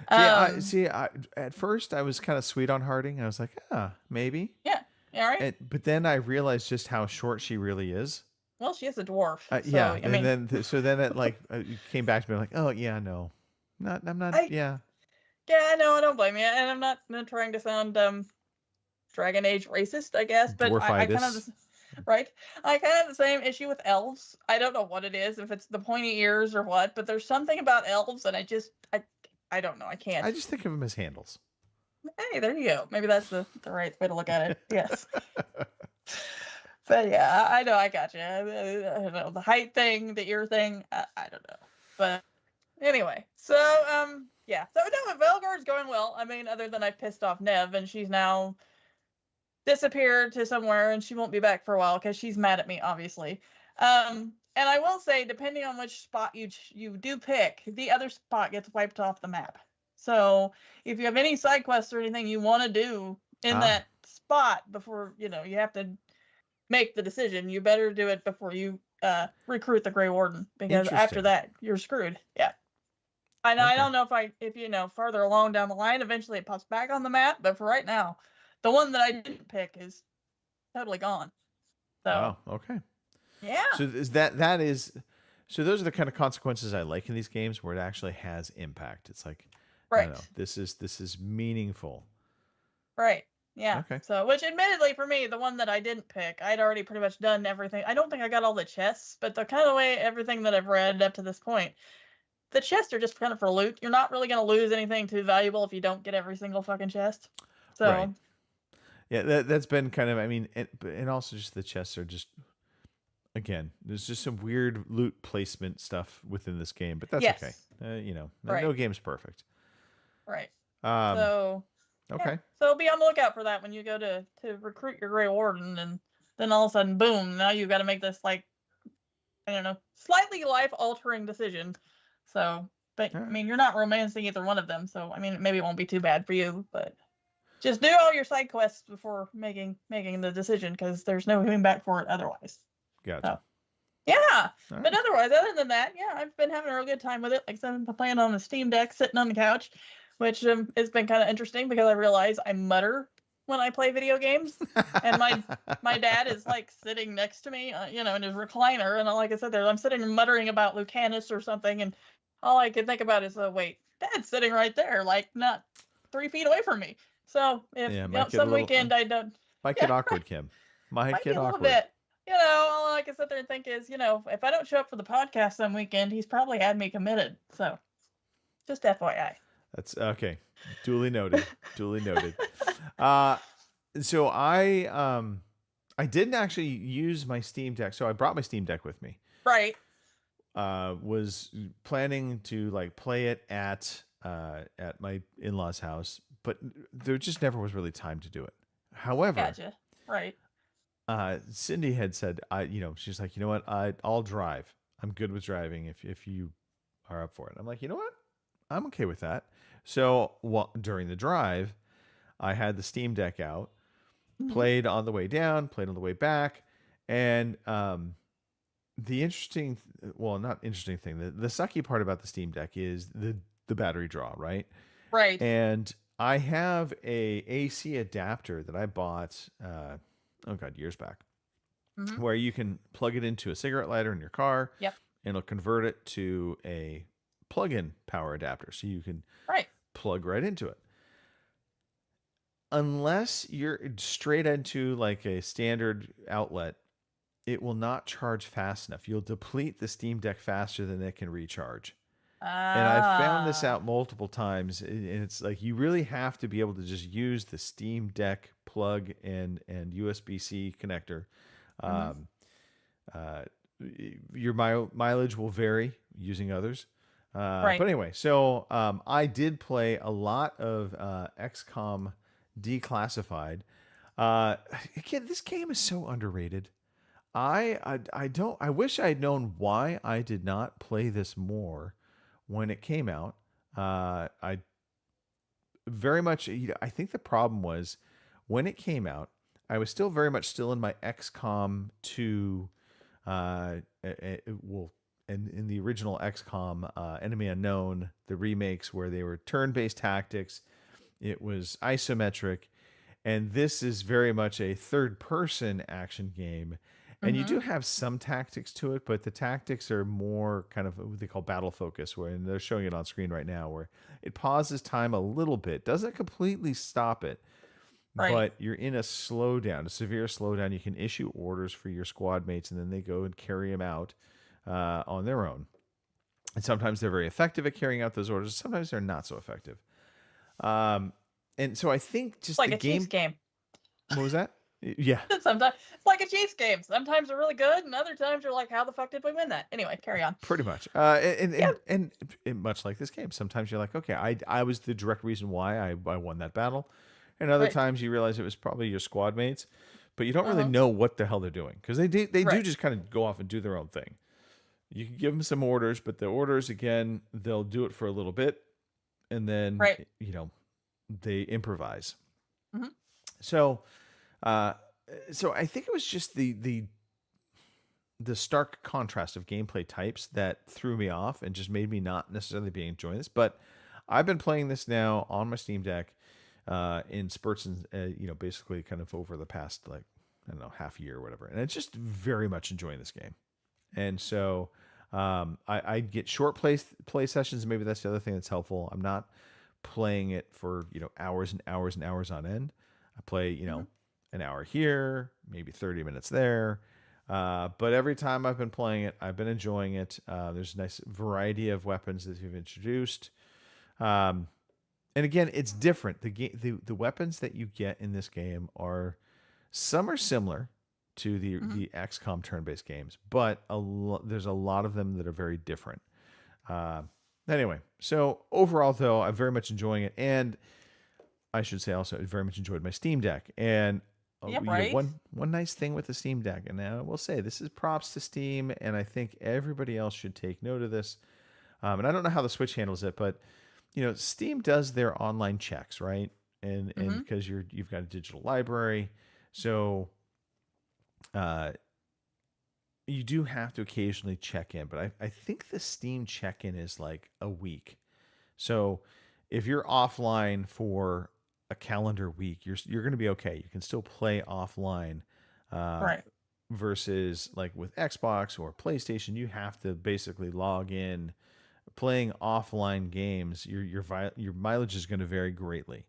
Um, I at first I was kind of sweet on Harding. I was like, maybe. yeah, yeah, right. But then I realized just how short she really is. Well, she is a dwarf, so Yeah, I and mean, then it like it came back to me like, oh yeah, no, I'm not. I Yeah, yeah, no, I don't blame you, and I'm not trying to sound Dragon Age racist, I guess, but I kind of dwarfitis. right. I kind of have the same issue with elves. I don't know what it is, if it's the pointy ears or what, but there's something about elves, and I don't know. I can't. I just think of them as handles. Hey, there you go. Maybe that's the right way to look at it. Yes. But yeah, I know. I got you. I don't know the height thing, the ear thing. I don't know. But anyway, so yeah. So no, Velgar's going well. I mean, other than I pissed off Nev, and she's now disappeared to somewhere, and she won't be back for a while because she's mad at me, obviously. And I will say, depending on which spot you do pick, the other spot gets wiped off the map. So if you have any side quests or anything you want to do in that spot before you have to make the decision, you better do it before you recruit the Grey Warden, because after that you're screwed. Yeah. And I don't know if farther along down the line, eventually it pops back on the map, but for right now, the one that I didn't pick is totally gone. So okay. Yeah. So so those are the kind of consequences I like in these games where it actually has impact. It's like, right. No, this is meaningful. Right. Yeah. Okay. So, which admittedly for me, the one that I didn't pick, I'd already pretty much done everything. I don't think I got all the chests, but the kind of way everything that I've read up to this point, the chests are just kind of for loot. You're not really going to lose anything too valuable if you don't get every single fucking chest. So. Right. Yeah, that's been kind of. I mean, and also just the chests are just. Again, there's just some weird loot placement stuff within this game, but that's okay. No game's perfect. Right. Okay. Yeah. So be on the lookout for that when you go to recruit your Grey Warden, and then all of a sudden, boom! Now you've got to make this slightly life-altering decision. So, but I mean, you're not romancing either one of them, so I mean, maybe it won't be too bad for you, but just do all your side quests before making the decision, because there's no going back for it otherwise. Gotcha. So, yeah, All but right. otherwise, other than that, yeah, I've been having a real good time with it. Like I said, I'm playing on the Steam Deck, sitting on the couch, which has been kind of interesting because I realize I mutter when I play video games, and my dad is like sitting next to me, in his recliner, and like I said, I'm sitting muttering about Lucanus or something, and all I can think about is, wait, Dad's sitting right there, like not 3 feet away from me. So if some weekend I don't, might get awkward, Kim. Might get a little awkward. bit. All I can sit there and think is, if I don't show up for the podcast some weekend, he's probably had me committed. So, just FYI. That's okay. Duly noted. Duly noted. So I didn't actually use my Steam Deck. So I brought my Steam Deck with me. Right. Was planning to play it at my in-laws' house, but there just never was really time to do it. However, Gotcha. Right. Cindy had said, she's like, you know what? I'll drive. I'm good with driving if you are up for it. I'm like, you know what? I'm okay with that. So during the drive, I had the Steam Deck out, played on the way down, played on the way back. And the interesting, not interesting thing, the sucky part about the Steam Deck is the battery draw, right? Right. And I have a AC adapter that I bought, years back, where you can plug it into a cigarette lighter in your car. Yep. And it'll convert it to a plug-in power adapter, so you can plug right into it. Unless you're straight into like a standard outlet, it will not charge fast enough. You'll deplete the Steam Deck faster than it can recharge. And I've found this out multiple times, and it's like you really have to be able to just use the Steam Deck plug and USB-C connector. Your mileage will vary using others. But anyway, so I did play a lot of XCOM Declassified. Again, this game is so underrated. I wish I'd known why I did not play this more when it came out. I very much, I think the problem was when it came out, I was still very much still in my XCOM 2 It will. And in the original XCOM, Enemy Unknown, the remakes where they were turn-based tactics, it was isometric, and this is very much a third-person action game. And you do have some tactics to it, but the tactics are more kind of what they call battle focus, where and they're showing it on screen right now, where it pauses time a little bit, doesn't completely stop it, Right. but you're in a slowdown, a severe slowdown. You can issue orders for your squad mates, and then they go and carry them out on their own. And sometimes they're very effective at carrying out those orders. Sometimes they're not so effective. And so I think just It's like the a Chiefs game. What was that? Yeah. Sometimes it's like a Chiefs game. Sometimes they're really good, and other times you're like, how the fuck did we win that? Anyway, carry on. Pretty much. And much like this game, sometimes you're like, okay, I was the direct reason why I won that battle. And other Right. times you realize it was probably your squad mates, but you don't really know what the hell they're doing, because they do Right. just kind of go off and do their own thing. You can give them some orders, but the orders, again, they'll do it for a little bit, and then Right. they improvise. Mhm. So I think it was just the stark contrast of gameplay types that threw me off and just made me not necessarily be enjoying this. But I've been playing this now on my Steam Deck in spurts, and basically kind of over the past, like, I don't know, half year or whatever, and it's just very much enjoying this game. And so I get short play sessions. Maybe that's the other thing that's helpful. I'm not playing it for hours and hours and hours on end. I play an hour here, maybe 30 minutes there. But every time I've been playing it, I've been enjoying it. There's a nice variety of weapons that you've introduced. And again, it's different. The weapons that you get in this game some are similar to the XCOM turn-based games, but there's a lot of them that are very different. Anyway, so overall, though, I'm very much enjoying it, and I should say also I very much enjoyed my Steam Deck. And Right. one nice thing with the Steam Deck, and I will say this is props to Steam, and I think everybody else should take note of this. And I don't know how the Switch handles it, but Steam does their online checks, right? And because you've got a digital library, so you do have to occasionally check in. But I think the Steam check-in is like a week. So if you're offline for a calendar week, you're going to be okay. You can still play offline. Right. Versus like with Xbox or PlayStation, you have to basically log in. Playing offline games, your mileage is going to vary greatly.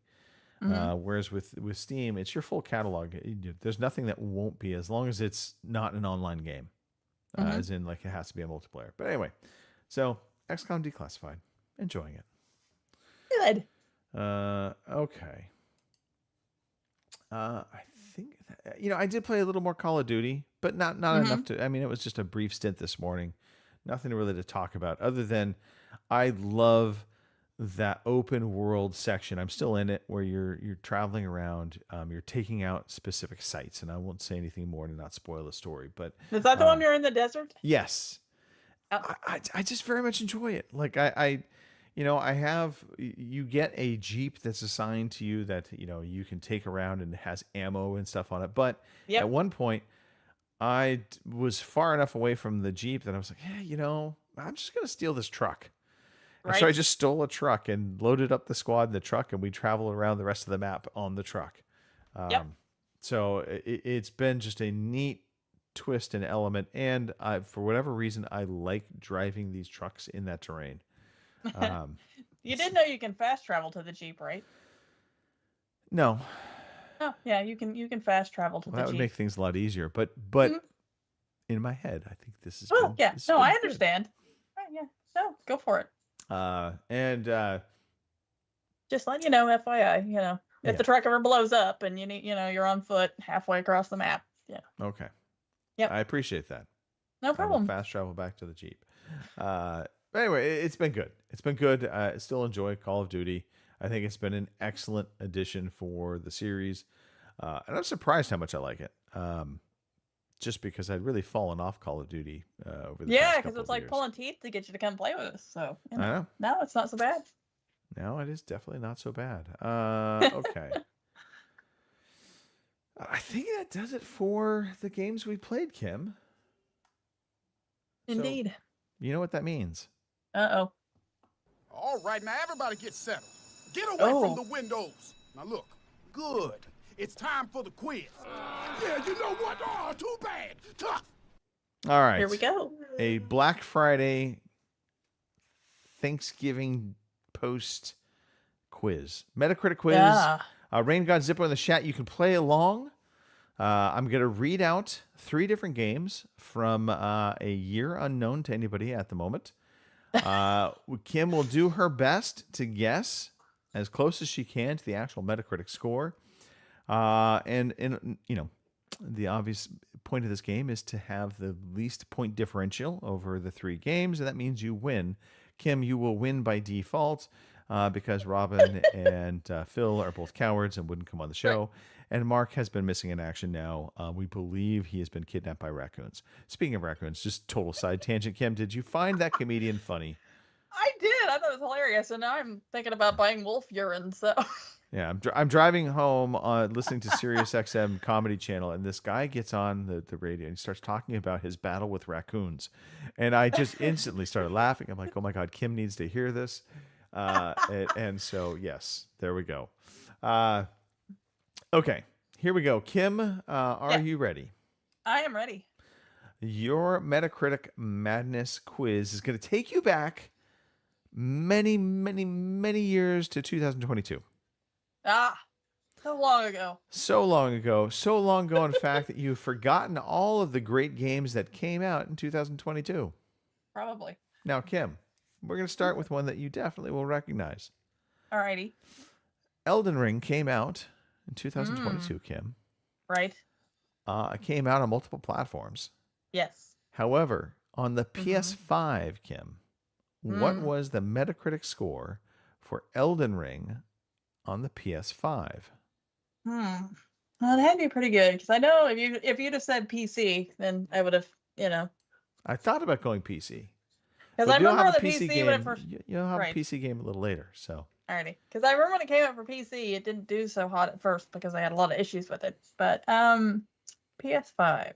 Whereas with Steam, it's your full catalog. There's nothing that won't be, as long as it's not an online game, as in like it has to be a multiplayer. But anyway, so XCOM Declassified, enjoying it. Good. Okay. I think that, I did play a little more Call of Duty, but not enough to. I mean, it was just a brief stint this morning. Nothing really to talk about other than I love that open world section. I'm still in it, where you're traveling around. You're taking out specific sites, and I won't say anything more to not spoil the story. But Is that the one you're in the desert? yes, Oh. I just very much enjoy it. Like you get a Jeep that's assigned to you that you can take around, and it has ammo and stuff on it. But Yep. at one point, I was far enough away from the Jeep that I was like, I'm just gonna steal this truck. And so I Right. just stole a truck and loaded up the squad in the truck, and we traveled around the rest of the map on the truck. Yep. So it's been just a neat twist and element, and for whatever reason, I like driving these trucks in that terrain. You did know you can fast travel to the Jeep, right? No, Oh, yeah, you can fast travel to well, the that would Jeep. make things a lot easier. But Mhm. in my head, I think this is. Well, yeah. No, I understand. Right, yeah. No, go for it. Just let you know, FYI, if Yeah. the truck ever blows up and you're on foot halfway across the map. Yeah. Okay. Yep. I appreciate that. No I will problem. fast travel back to the Jeep. But anyway, it's been good. It's been good. I still enjoy Call of Duty. I think it's been an excellent addition for the series. And I'm surprised how much I like it. Just because I'd really fallen off Call of Duty over the Yeah, past because couple it's of like years. pulling teeth to get you to come play with us. So, I know. no, it's not so bad. No, it is definitely not so bad. Okay. I think that does it for the games we played, Kim. Indeed. You know what that means? Uh-oh. All right, now everybody get settled. Get away Oh. from the windows. Now look, good. It's time for the quiz. Yeah, you know what? Oh, too bad. Tough. All right. Here we go. A Black Friday Thanksgiving post quiz. Metacritic quiz. Yeah. Rain God Zippo in the chat. You can play along. I'm going to read out 3 different games from a year unknown to anybody at the moment. Kim will do her best to guess as close as she can to the actual Metacritic score. And you know, the obvious point of this game is to have the least point differential over the 3 games, and that means you win. Kim, you will win by default because Robin and Phil are both cowards and wouldn't come on the show. Right. And Mark has been missing in action now. We believe he has been kidnapped by raccoons. Speaking of raccoons, just total side tangent. Kim, did you find that comedian funny? I did. I thought it was hilarious, and now I'm thinking about buying wolf urine. So. Yeah, I'm driving home listening to Sirius XM Comedy Channel, and this guy gets on the radio and he starts talking about his battle with raccoons, and I just instantly started laughing. I'm like, oh my God, Kim needs to hear this, and so yes, there we go. Okay, here we go. Kim, are you ready? I am ready. Your Metacritic Madness quiz is going to take you back many, many, many years to 2022. So long ago. So long ago. So long ago, in fact, that you've forgotten all of the great games that came out in 2022. Probably. Now, Kim, we're going to start with one that you definitely will recognize. Alrighty. Elden Ring came out in 2022, Kim. Right. It came out on multiple platforms. Yes. However, on the PS5, Kim, what was the Metacritic score for Elden Ring on the PS5? Well, it had to be pretty good because I know if you'd have said PC, then I would have, I thought about going PC. Because I remember the PC game, when it first. You'll have a PC game a little later, so. Alrighty, because I remember when it came out for PC, it didn't do so hot at first because I had a lot of issues with it. But PS5,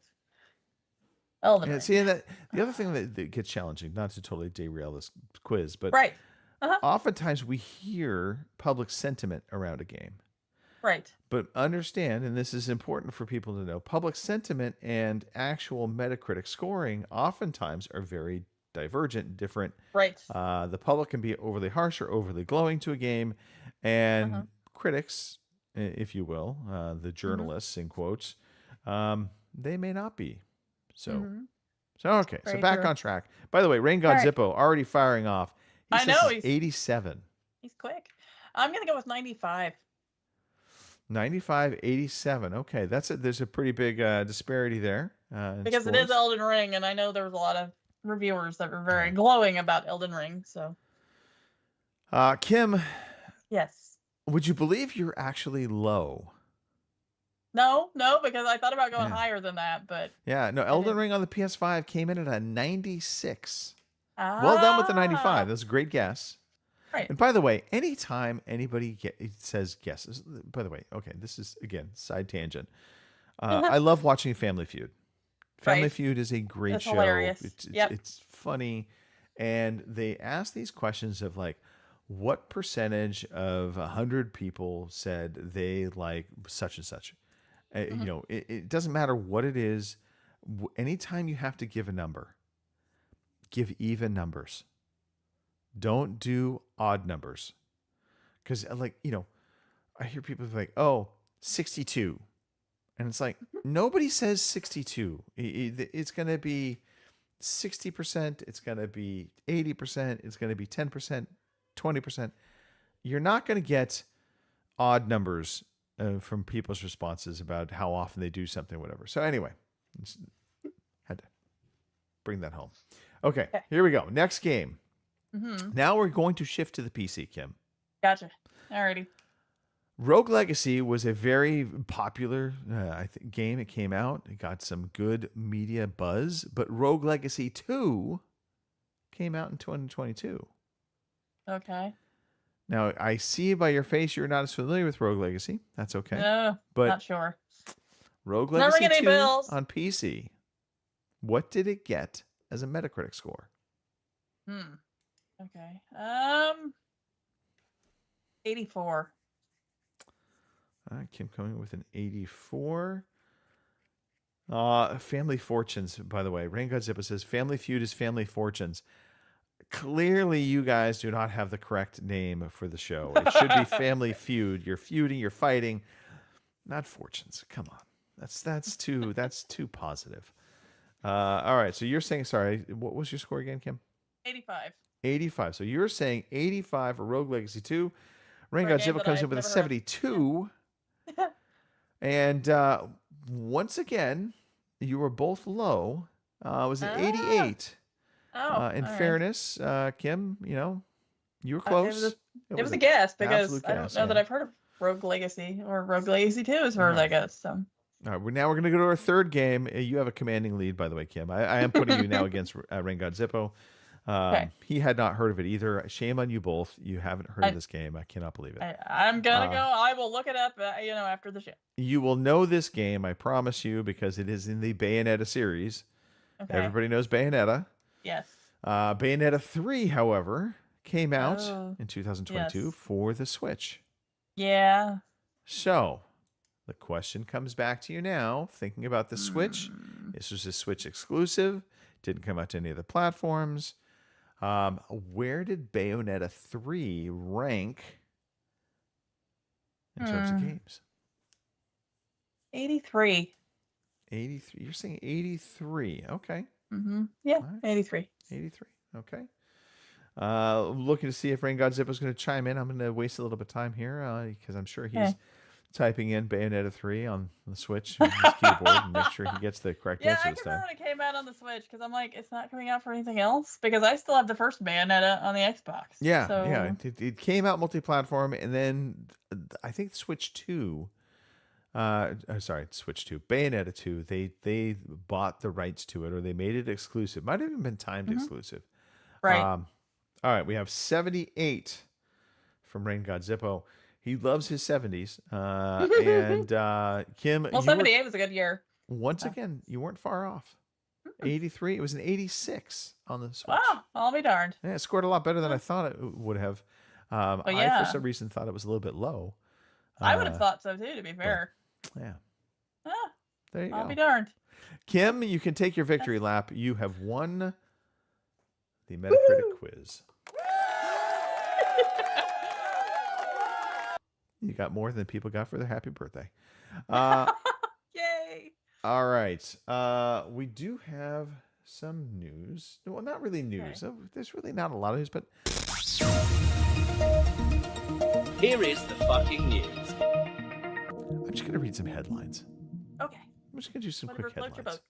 Elden Ring. See, that the other thing that gets challenging, not to totally derail this quiz, but right. Oftentimes we hear public sentiment around a game. Right. But understand, and this is important for people to know, public sentiment and actual Metacritic scoring oftentimes are very divergent, different. Right. The public can be overly harsh or overly glowing to a game, and critics, if you will, the journalists in quotes, they may not be. So, okay. Very so back true. on track. By the way, Rain God Zippo already firing off. I know he's 87. He's quick. I'm gonna go with 95. 95, 87. Okay, there's a pretty big disparity there. Because it is Elden Ring, and I know there was a lot of reviewers that were very glowing about Elden Ring. So, Kim. Yes. Would you believe you're actually low? No, because I thought about going higher than that, but yeah, no. Elden Ring on the PS5 came in at a 96. Well done with the 95. That's a great guess. Right. And by the way, anytime anybody says guesses, by the way, okay, this is, again, side tangent. I love watching Family Feud. Family Feud is a great show. Hilarious. It's funny. And they ask these questions of like, what percentage of 100 people said they like such and such? You know, it doesn't matter what it is. Anytime you have to give a number, give even numbers. Don't do odd numbers. Because, like, I hear people like, 62. And it's like, nobody says 62. It's going to be 60%. It's going to be 80%. It's going to be 10%, 20%. You're not going to get odd numbers from people's responses about how often they do something, whatever. So anyway, had to bring that home. Okay, here we go. Next game. Now we're going to shift to the PC, Kim. Gotcha. Alrighty. Rogue Legacy was a very popular game. It came out. It got some good media buzz. But Rogue Legacy 2 came out in 2022. Okay. Now, I see by your face you're not as familiar with Rogue Legacy. That's okay. No, but not sure. Rogue Legacy 2 bills. on PC. What did it get as a Metacritic score? Okay. 84. Kim coming with an 84. Family Fortunes, by the way. Rain God Zippo says Family Feud is Family Fortunes. Clearly, you guys do not have the correct name for the show. It should be Family Feud. You're feuding, you're fighting, not fortunes. Come on, that's too positive. All right, so you're saying, sorry, what was your score again, Kim? 85. 85. So you're saying 85 for Rogue Legacy 2. Rain For a God game Zippo that comes I've in with a never heard of. 72. And once again, you were both low. It was an 88. Oh, In all right. fairness, Kim, you know, you were It close. was a guess because absolute I don't guess, know that yeah. I've heard of Rogue Legacy or Rogue Legacy 2 as far as I guess. So All right, now we're going to go to our third game. You have a commanding lead, by the way, Kim. I am putting you now against Rain God Zippo. Okay. He had not heard of it either. Shame on you both. You haven't heard of this game. I cannot believe it. I'm gonna go. I will look it up. After the show. You will know this game, I promise you, because it is in the Bayonetta series. Okay. Everybody knows Bayonetta. Yes. Bayonetta 3, however, came out Oh, in 2022 yes. for the Switch. Yeah. So, the question comes back to you now, thinking about the Switch. This was a Switch exclusive, didn't come out to any other platforms. Where did Bayonetta 3 rank in terms of games? 83. 83. You're saying 83. Okay. Yeah, All right. 83. 83. Okay. Looking to see if Rain God Zippo is going to chime in. I'm going to waste a little bit of time here because I'm sure he's Okay. typing in Bayonetta 3 on the Switch on his keyboard and make sure he gets the correct Yeah, answer I this can time. remember when it came out on the Switch because I'm like, it's not coming out for anything else because I still have the first Bayonetta on the Xbox. Yeah, So, yeah. It came out multi-platform, and then I think Switch 2. Switch 2. Bayonetta 2. They bought the rights to it, or they made it exclusive. Might have even been timed exclusive. Right. All right, we have 78 from Rain God Zippo. He loves his 70s. And Kim, Well, 78 was a good year. once again, you weren't far off. 83. It was an 86 on the Switch. Wow, I'll be darned. Yeah, it scored a lot better than I thought it would have. I, yeah. for some reason, thought it was a little bit low. I would have thought so too, to be fair. Yeah. Ah, There you I'll go. be darned. Kim, you can take your victory lap. You have won the Metacritic quiz. You got more than people got for their happy birthday. Yay! All right. We do have some news. Well, not really news. There's really not a lot of news, but Here is the fucking news. I'm just going to read some headlines. Okay. I'm just going to do some Whatever quick floats your headlines. boat.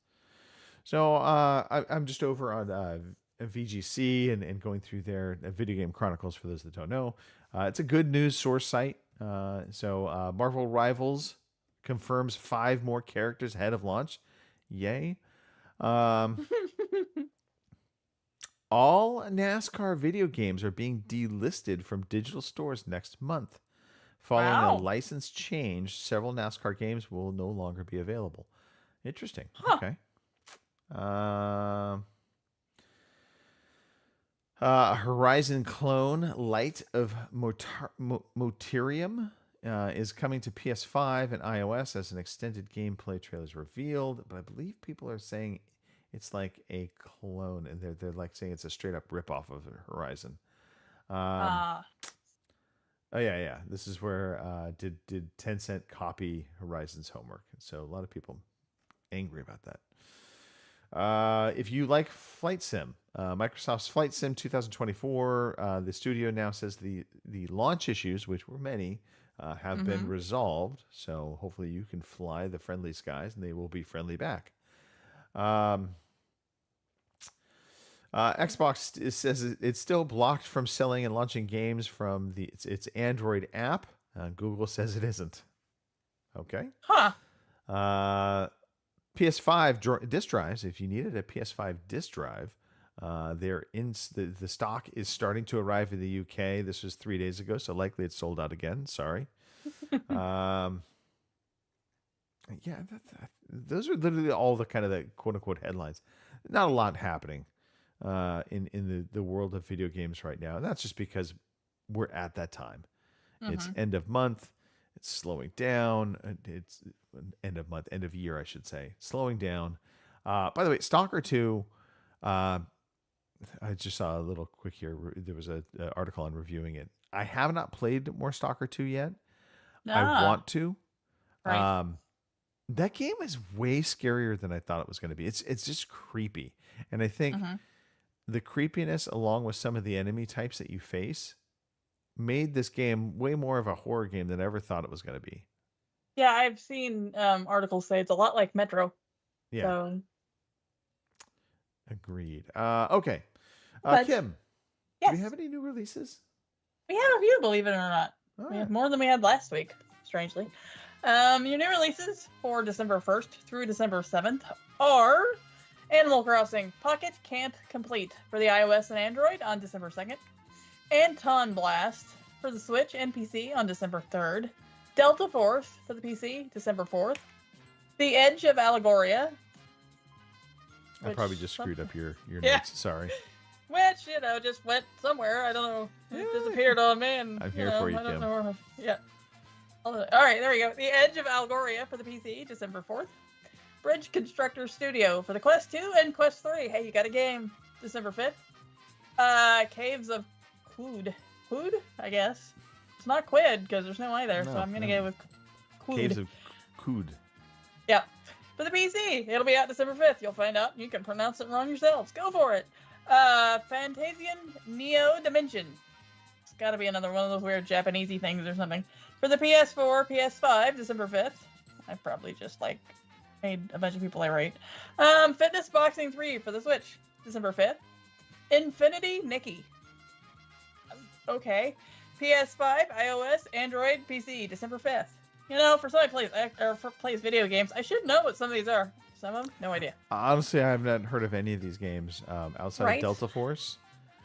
So I'm just over on VGC and going through their Video Game Chronicles, for those that don't know. It's a good news source site. So Marvel Rivals confirms 5 more characters ahead of launch. Yay. All NASCAR video games are being delisted from digital stores next month. Following Wow. a license change, several NASCAR games will no longer be available. Interesting. Huh. Okay. Horizon clone Light of Moterium is coming to PS5 and iOS as an extended gameplay trailer is revealed. But I believe people are saying it's like a clone, and they're like saying it's a straight up ripoff of Horizon. Oh yeah. This is where did Tencent copy Horizon's homework? And so a lot of people angry about that. If you like Flight Sim, Microsoft's Flight Sim 2024, the studio now says the launch issues, which were many, have been resolved. So hopefully you can fly the friendly skies, and they will be friendly back. Xbox says it's still blocked from selling and launching games from its Android app. Google says it isn't. Okay. Huh. PS5 disk drives. If you needed a PS5 disk drive, they're in the stock is starting to arrive in the UK. This was 3 days ago, so likely it's sold out again. Sorry. Yeah, those are literally all the kind of the quote unquote headlines. Not a lot happening. in the world of video games right now. And that's just because we're at that time. It's end of month. It's slowing down. It's end of month, end of year, I should say. Slowing down. By the way, Stalker 2, I just saw a little quick here. There was an article on reviewing it. I have not played more Stalker 2 yet. I want to. Right. That game is way scarier than I thought it was going to be. It's just creepy. And I think the creepiness along with some of the enemy types that you face made this game way more of a horror game than I ever thought it was going to be. Yeah, I've seen articles say it's a lot like Metro. Yeah. So. Agreed. Okay. But- Kim, Yes. do we have any new releases? We have a few, believe it or not. All We right. have more than we had last week, strangely. Your new releases for December 1st through December 7th are Animal Crossing Pocket Camp Complete for the iOS and Android on December 2nd, Anton Blast for the Switch and PC on December 3rd, Delta Force for the PC, December 4th, The Edge of Allegoria, I which probably just screwed up your Yeah. notes. Sorry. which, just went somewhere. I don't know. It disappeared on me. And, I'm here for you, I don't Kim. know where. Yeah. All right, there you go. The Edge of Allegoria for the PC, December 4th. Bridge Constructor Studio for the Quest 2 and Quest 3. Hey, you got a game. December 5th. Caves of Quood. Quood, I guess. It's not Quid, because there's no I there, so No, I'm going to no. go with Quood. Caves of Cood. Yeah. For the PC, it'll be out December 5th. You'll find out. You can pronounce it wrong yourselves. Go for it. Fantasian Neo Dimension. It's got to be another one of those weird Japanesey things or something. For the PS4, PS5, December 5th. I probably just, made a bunch of people irate. Fitness Boxing 3 for the Switch, December 5th. Infinity Nikki. Okay. PS5, iOS, Android, PC, December 5th. For somebody plays video games, I should know what some of these are. Some of them, no idea. Honestly, I have not heard of any of these games outside Right. of Delta Force.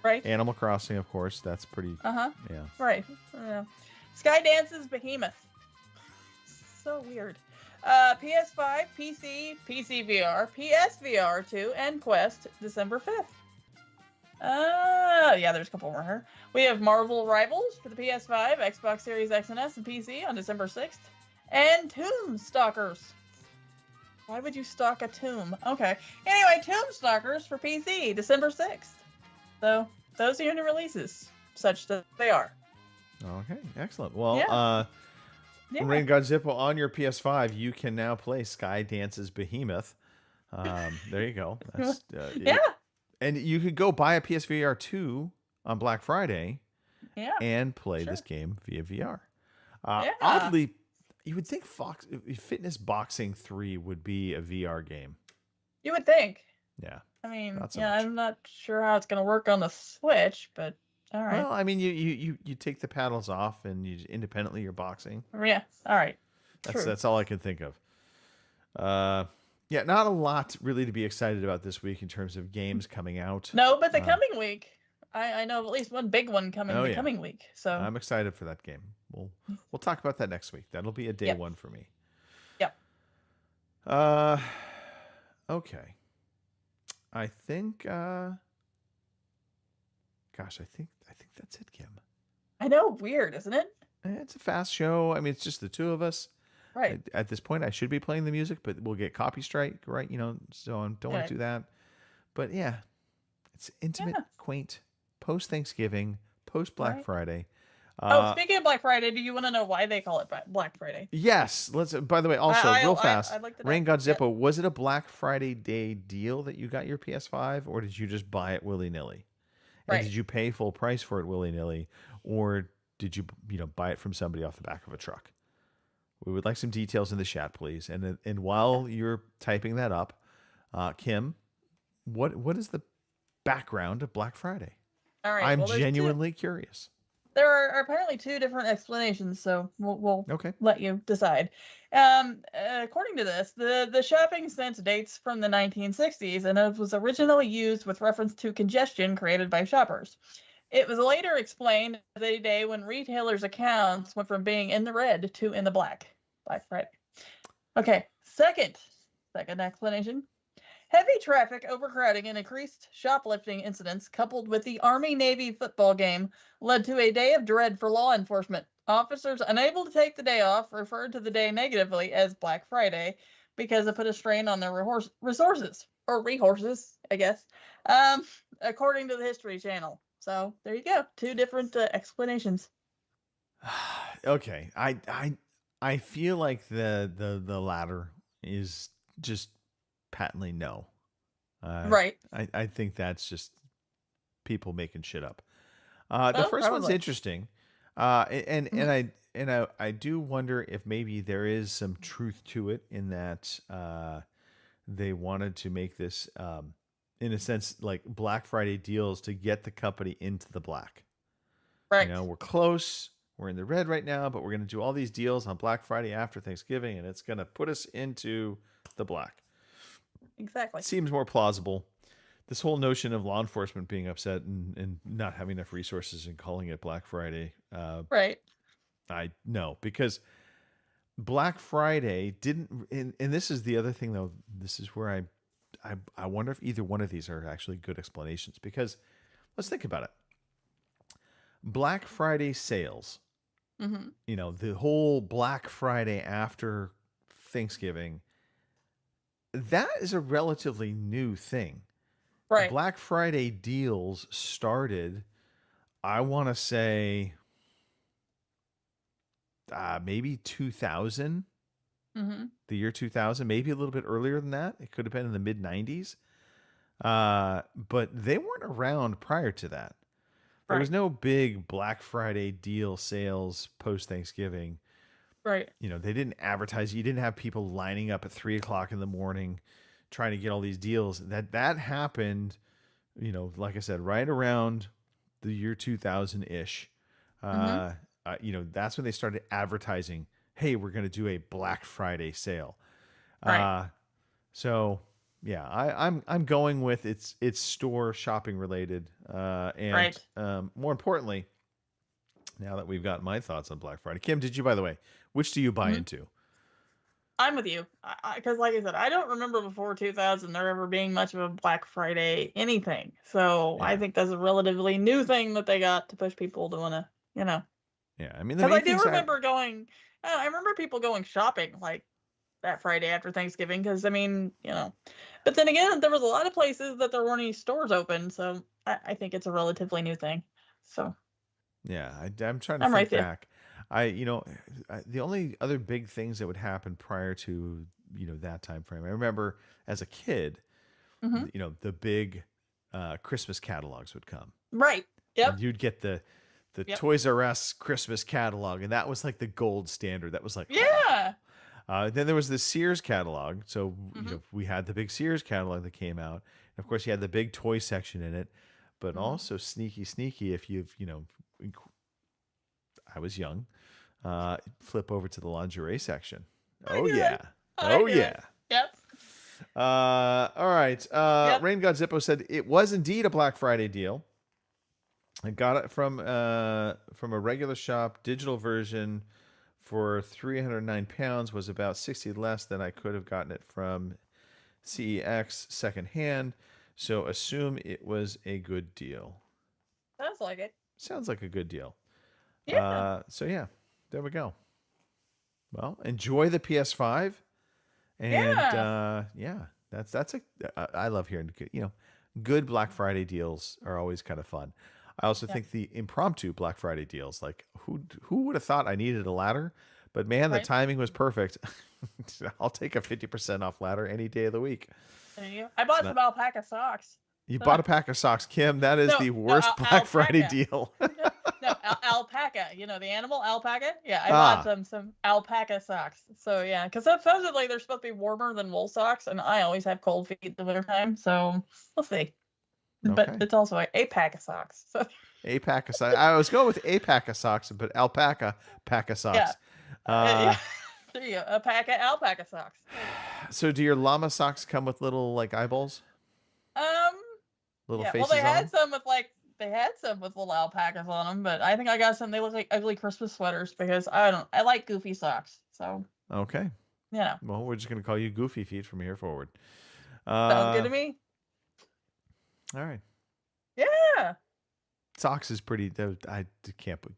Right? Animal Crossing, of course. That's pretty. Uh-huh. Yeah. Right. Skydance's Behemoth. So weird. PS5, PC, PC VR, PSVR 2, and Quest, December 5th. Yeah, there's a couple more here. We have Marvel Rivals for the PS5, Xbox Series X and S, and PC on December 6th. And Tomb Stalkers. Why would you stalk a tomb? Okay. Anyway, Tomb Stalkers for PC, December 6th. So, those are your new releases, such that they are. Okay, excellent. Well, Yeah. Rain God Zippo, on your PS5, you can now play Skydance's Behemoth. There you go. That's, Yeah. And you could go buy a PSVR 2 on Black Friday Yeah. and play Sure. this game via VR. Yeah. Oddly, you would think Fitness Boxing 3 would be a VR game. You would think. Yeah. I mean, Not so yeah, much. I'm not sure how it's going to work on the Switch, but all right. Well, I mean, you take the paddles off and you independently you're boxing. Yeah, all right. True. That's all I can think of. Yeah, not a lot really to be excited about this week in terms of games coming out. No, but the coming week, I know of at least one big one coming the coming week. So I'm excited for that game. We'll talk about that next week. That'll be a day one for me. Yep. Okay. I think gosh, I think that's it, Kim. I know, weird, isn't it? It's a fast show. I mean, it's just the two of us. Right. At this point, I should be playing the music, but we'll get copy strike, right? So I don't want Right. to do that. But yeah, it's intimate, Yeah. quaint, post Thanksgiving, post Black Right. Friday. Speaking of Black Friday, do you want to know why they call it Black Friday? Yes. Let's. By the way, also real fast, I'd like to know. Rain God Yep. Zippo, was it a Black Friday day deal that you got your PS5, or did you just buy it willy nilly? And Right. did you pay full price for it willy nilly, or did you buy it from somebody off the back of a truck? We would like some details in the chat, please. And while you're typing that up, Kim, what is the background of Black Friday? All right. I'm well, there's genuinely curious. There are apparently two different explanations, so we'll Okay. let you decide. According to this, the shopping sense dates from the 1960s, and it was originally used with reference to congestion created by shoppers. It was later explained as a day when retailers' accounts went from being in the red to in the black. Black Friday. Okay, second explanation. Heavy traffic, overcrowding, and increased shoplifting incidents, coupled with the Army-Navy football game, led to a day of dread for law enforcement. Officers unable to take the day off referred to the day negatively as Black Friday because it put a strain on their resources, or rehorses, I guess, according to the History Channel. So there you go, two different explanations. Okay, I feel like the latter is just patently no. Right. I think that's just people making shit up. The first one's probably. interesting, and I do wonder if maybe there is some truth to it in that they wanted to make this in a sense like Black Friday deals to get the company into the black. Right. You know, we're close. We're in the red right now, but we're going to do all these deals on Black Friday after Thanksgiving, and it's going to put us into the black. Exactly. It seems more plausible. This whole notion of law enforcement being upset and not having enough resources and calling it Black Friday. Right. I know, because Black Friday didn't, and this is the other thing though, this is where I wonder if either one of these are actually good explanations, because let's think about it. Black Friday sales, Mm-hmm. you know, the whole Black Friday after Thanksgiving, that is a relatively new thing. Right. Black Friday deals started, I want to say, maybe 2000, Mm-hmm. the year 2000, maybe a little bit earlier than that. It could have been in the mid 90s. But they weren't around prior to that. There was no big Black Friday deal sales post Thanksgiving. Right. You know, they didn't advertise. You didn't have people lining up at 3:00 in the morning trying to get all these deals. That happened, you know, like I said, right around the year 2000 ish. You know, that's when they started advertising, hey, we're going to do a Black Friday sale. Right. So yeah, I'm going with it's store shopping related. And Right. More importantly, now that we've got my thoughts on Black Friday, Kim, by the way, which do you buy into? I'm with you. Because like I said, I don't remember before 2000 there ever being much of a Black Friday anything. So I think that's a relatively new thing that they got to push people to want to, you know. Yeah, I mean, Because I do remember I remember people going shopping like that Friday after Thanksgiving. Because I mean, you know, but then again, there was a lot of places that there weren't any stores open. So I think it's a relatively new thing. So yeah, I'm trying to I'm think right there. back. The only other big things that would happen prior to, you know, that time frame, I remember as a kid, Mhm. you know, the big Christmas catalogs would come. Right. Yep. And you'd get the Yep. Toys R Us Christmas catalog, and that was like the gold standard. That was like, Yeah. then there was the Sears catalog. So you know, we had the big Sears catalog that came out. And of course, you had the big toy section in it, but also sneaky, if you've, you know, I was young, flip over to the lingerie section. Oh yeah. Oh yeah. Yep. All right. Rain God Zippo said it was indeed a Black Friday deal. I got it from a regular shop. Digital version for £309 was about 60 less than I could have gotten it from CEX secondhand. So assume it was a good deal. Sounds like it. Sounds like a good deal. Yeah. So yeah, there we go. Well, enjoy the PS5, and that's I love hearing, you know, good Black Friday deals are always kind of fun. I also think the impromptu Black Friday deals, like who would have thought I needed a ladder, but man, the timing was perfect. I'll take a 50% off ladder any day of the week. There you go. I bought some alpaca socks. You bought a pack of socks, Kim. That is the worst Black Friday deal. No, alpaca. You know, the animal alpaca. Yeah, I bought some alpaca socks. So yeah, because supposedly they're supposed to be warmer than wool socks, and I always have cold feet in the wintertime. So we'll see. But it's also a pack of socks. So. A pack of socks. I was going with a pack of socks, but alpaca pack of socks. Yeah. There you go. A pack of alpaca socks. So do your llama socks come with little like eyeballs? Little faces. Well, they on had them? some with little alpacas on them, but I think I got some. They look like ugly Christmas sweaters because I like goofy socks. So Okay. yeah. Well, we're just gonna call you Goofy Feet from here forward. Sounds good to me. All right. Yeah. Socks is pretty. I can't put.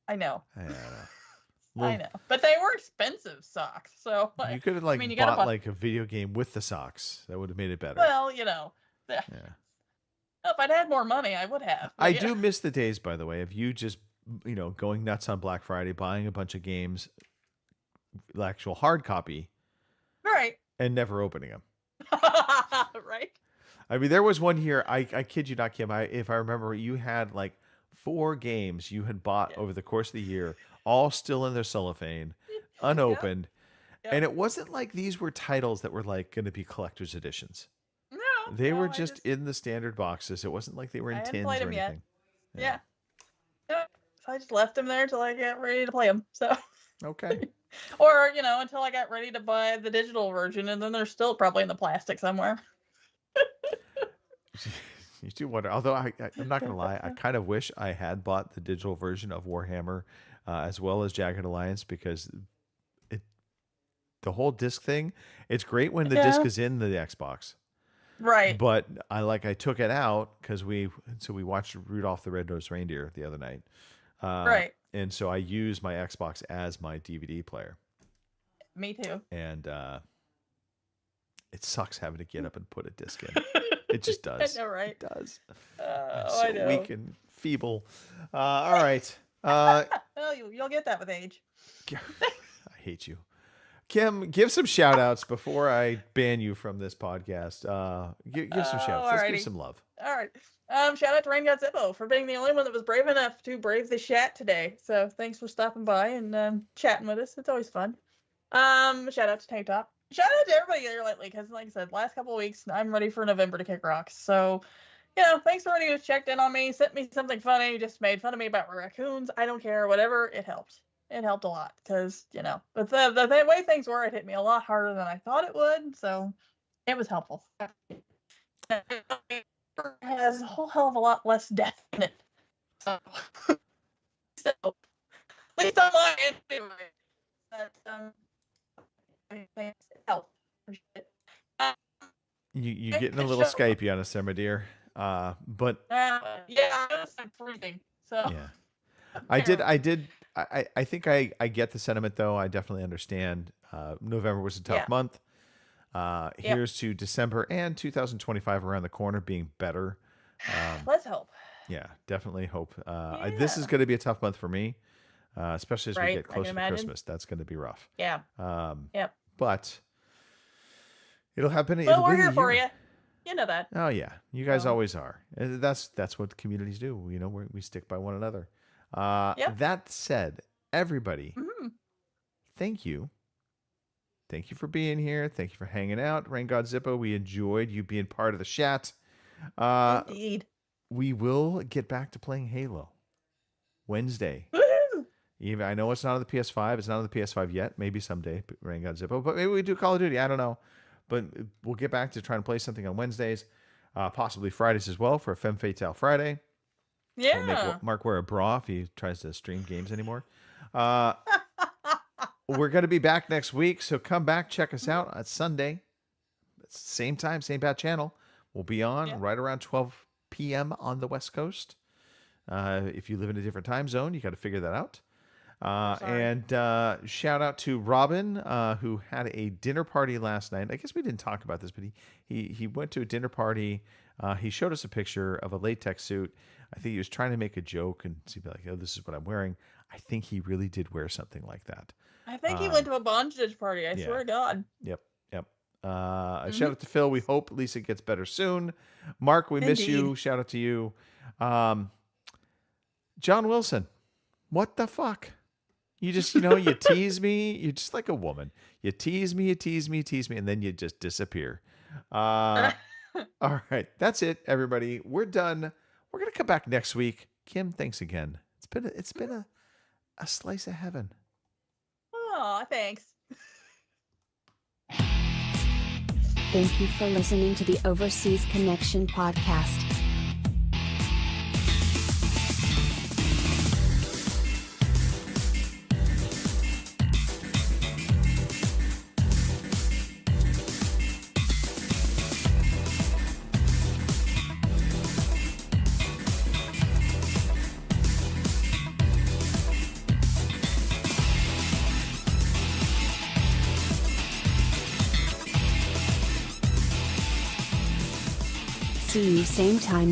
I know. I don't know. I know. But they were expensive socks. So You could have like you gotta bought like a video game with the socks. That would have made it better. Well, you know. Yeah. If I'd had more money, I would have. But I yeah. do miss the days, by the way, of you just, going nuts on Black Friday, buying a bunch of games, the actual hard copy, Right. and never opening them. Right. I mean, there was one year, I kid you not, Kim, if I remember, you had like 4 games you had bought over the course of the year, all still in their cellophane, unopened. Yep. And it wasn't like these were titles that were like going to be collector's editions. No. They no, were I just in the standard boxes. It wasn't like they were in I hadn't tins played or 'em yet. anything. Yeah. So I just left them there till I get ready to play them. So. Okay. Or, until I got ready to buy the digital version, and then they're still probably in the plastic somewhere. You do wonder. Although I'm not gonna lie, I kind of wish I had bought the digital version of Warhammer, as well as Jagged Alliance, because the whole disc thing. It's great when the disc is in the Xbox, Right. but I took it out because we watched Rudolph the Red-Nosed Reindeer the other night, Right. and so I used my Xbox as my DVD player, Me too. and it sucks having to get up and put a disc in. It just does. I know, right? It does. Oh, So I know. weak and feeble. All right. Well, you'll get that with age. I hate you. Kim, give some shout outs before I ban you from this podcast. Give some shout outs. Let's give alrighty. some love. All right. Shout out to Rain God Zippo for being the only one that was brave enough to brave the chat today. So thanks for stopping by and chatting with us. It's always fun. Shout out to Tank Top. Shout out to everybody here lately, because like I said, last couple of weeks, I'm ready for November to kick rocks. So, thanks for everybody who's checked in on me, sent me something funny, just made fun of me about raccoons. I don't care, whatever. It helped. It helped a lot, because, but the way things were, it hit me a lot harder than I thought it would. So it was helpful. It has a whole hell of a lot less death in it. So, at least on my end, anyway. But, help. You getting a little Skypey on us there, my dear. But yeah, I'm freezing. So yeah, I think I get the sentiment though. I definitely understand. November was a tough month. Here's to December and 2025 around the corner being better. Let's hope. Yeah, definitely hope. This is going to be a tough month for me, especially as we get I can closer to imagine. Christmas. That's going to be rough. Yeah. Yep. But it'll happen. Well, it'll we're be a here for year. you. You know that. Oh yeah, you guys So- always are. And that's what communities do. We stick by one another. Yep. That said, everybody, Mhm. thank you. Thank you for being here. Thank you for hanging out. Rain God Zippo, we enjoyed you being part of the chat. Indeed. We will get back to playing Halo Wednesday. Woo! Even I know it's not on the PS5. It's not on the PS5 yet. Maybe someday, Rain God Zippo. But maybe we do Call of Duty. I don't know. But we'll get back to trying to play something on Wednesdays, possibly Fridays as well for a Femme Fatale Friday. Yeah. We'll make Mark wear a bra if he tries to stream games anymore. We're going to be back next week, so come back, check us out on Sunday. Same time, same bad channel. We'll be on right around 12 p.m. on the West Coast. If you live in a different time zone, you got to figure that out. And shout out to Robin, who had a dinner party last night. I guess we didn't talk about this, but he went to a dinner party. He showed us a picture of a latex suit. I think he was trying to make a joke and be like, "Oh, this is what I'm wearing." I think he really did wear something like that. I think he went to a bondage party. I swear to God. Yep. Shout out to Phil. We hope Lisa gets better soon. Mark, we miss you. Indeed. Shout out to you. John Wilson, what the fuck? You just, you tease me. You're just like a woman. You tease me, and then you just disappear. All right. That's it, everybody. We're done. We're going to come back next week. Kim, thanks again. It's been a slice of heaven. Oh, thanks. Thank you for listening to the Overseas Connection podcast. See you same time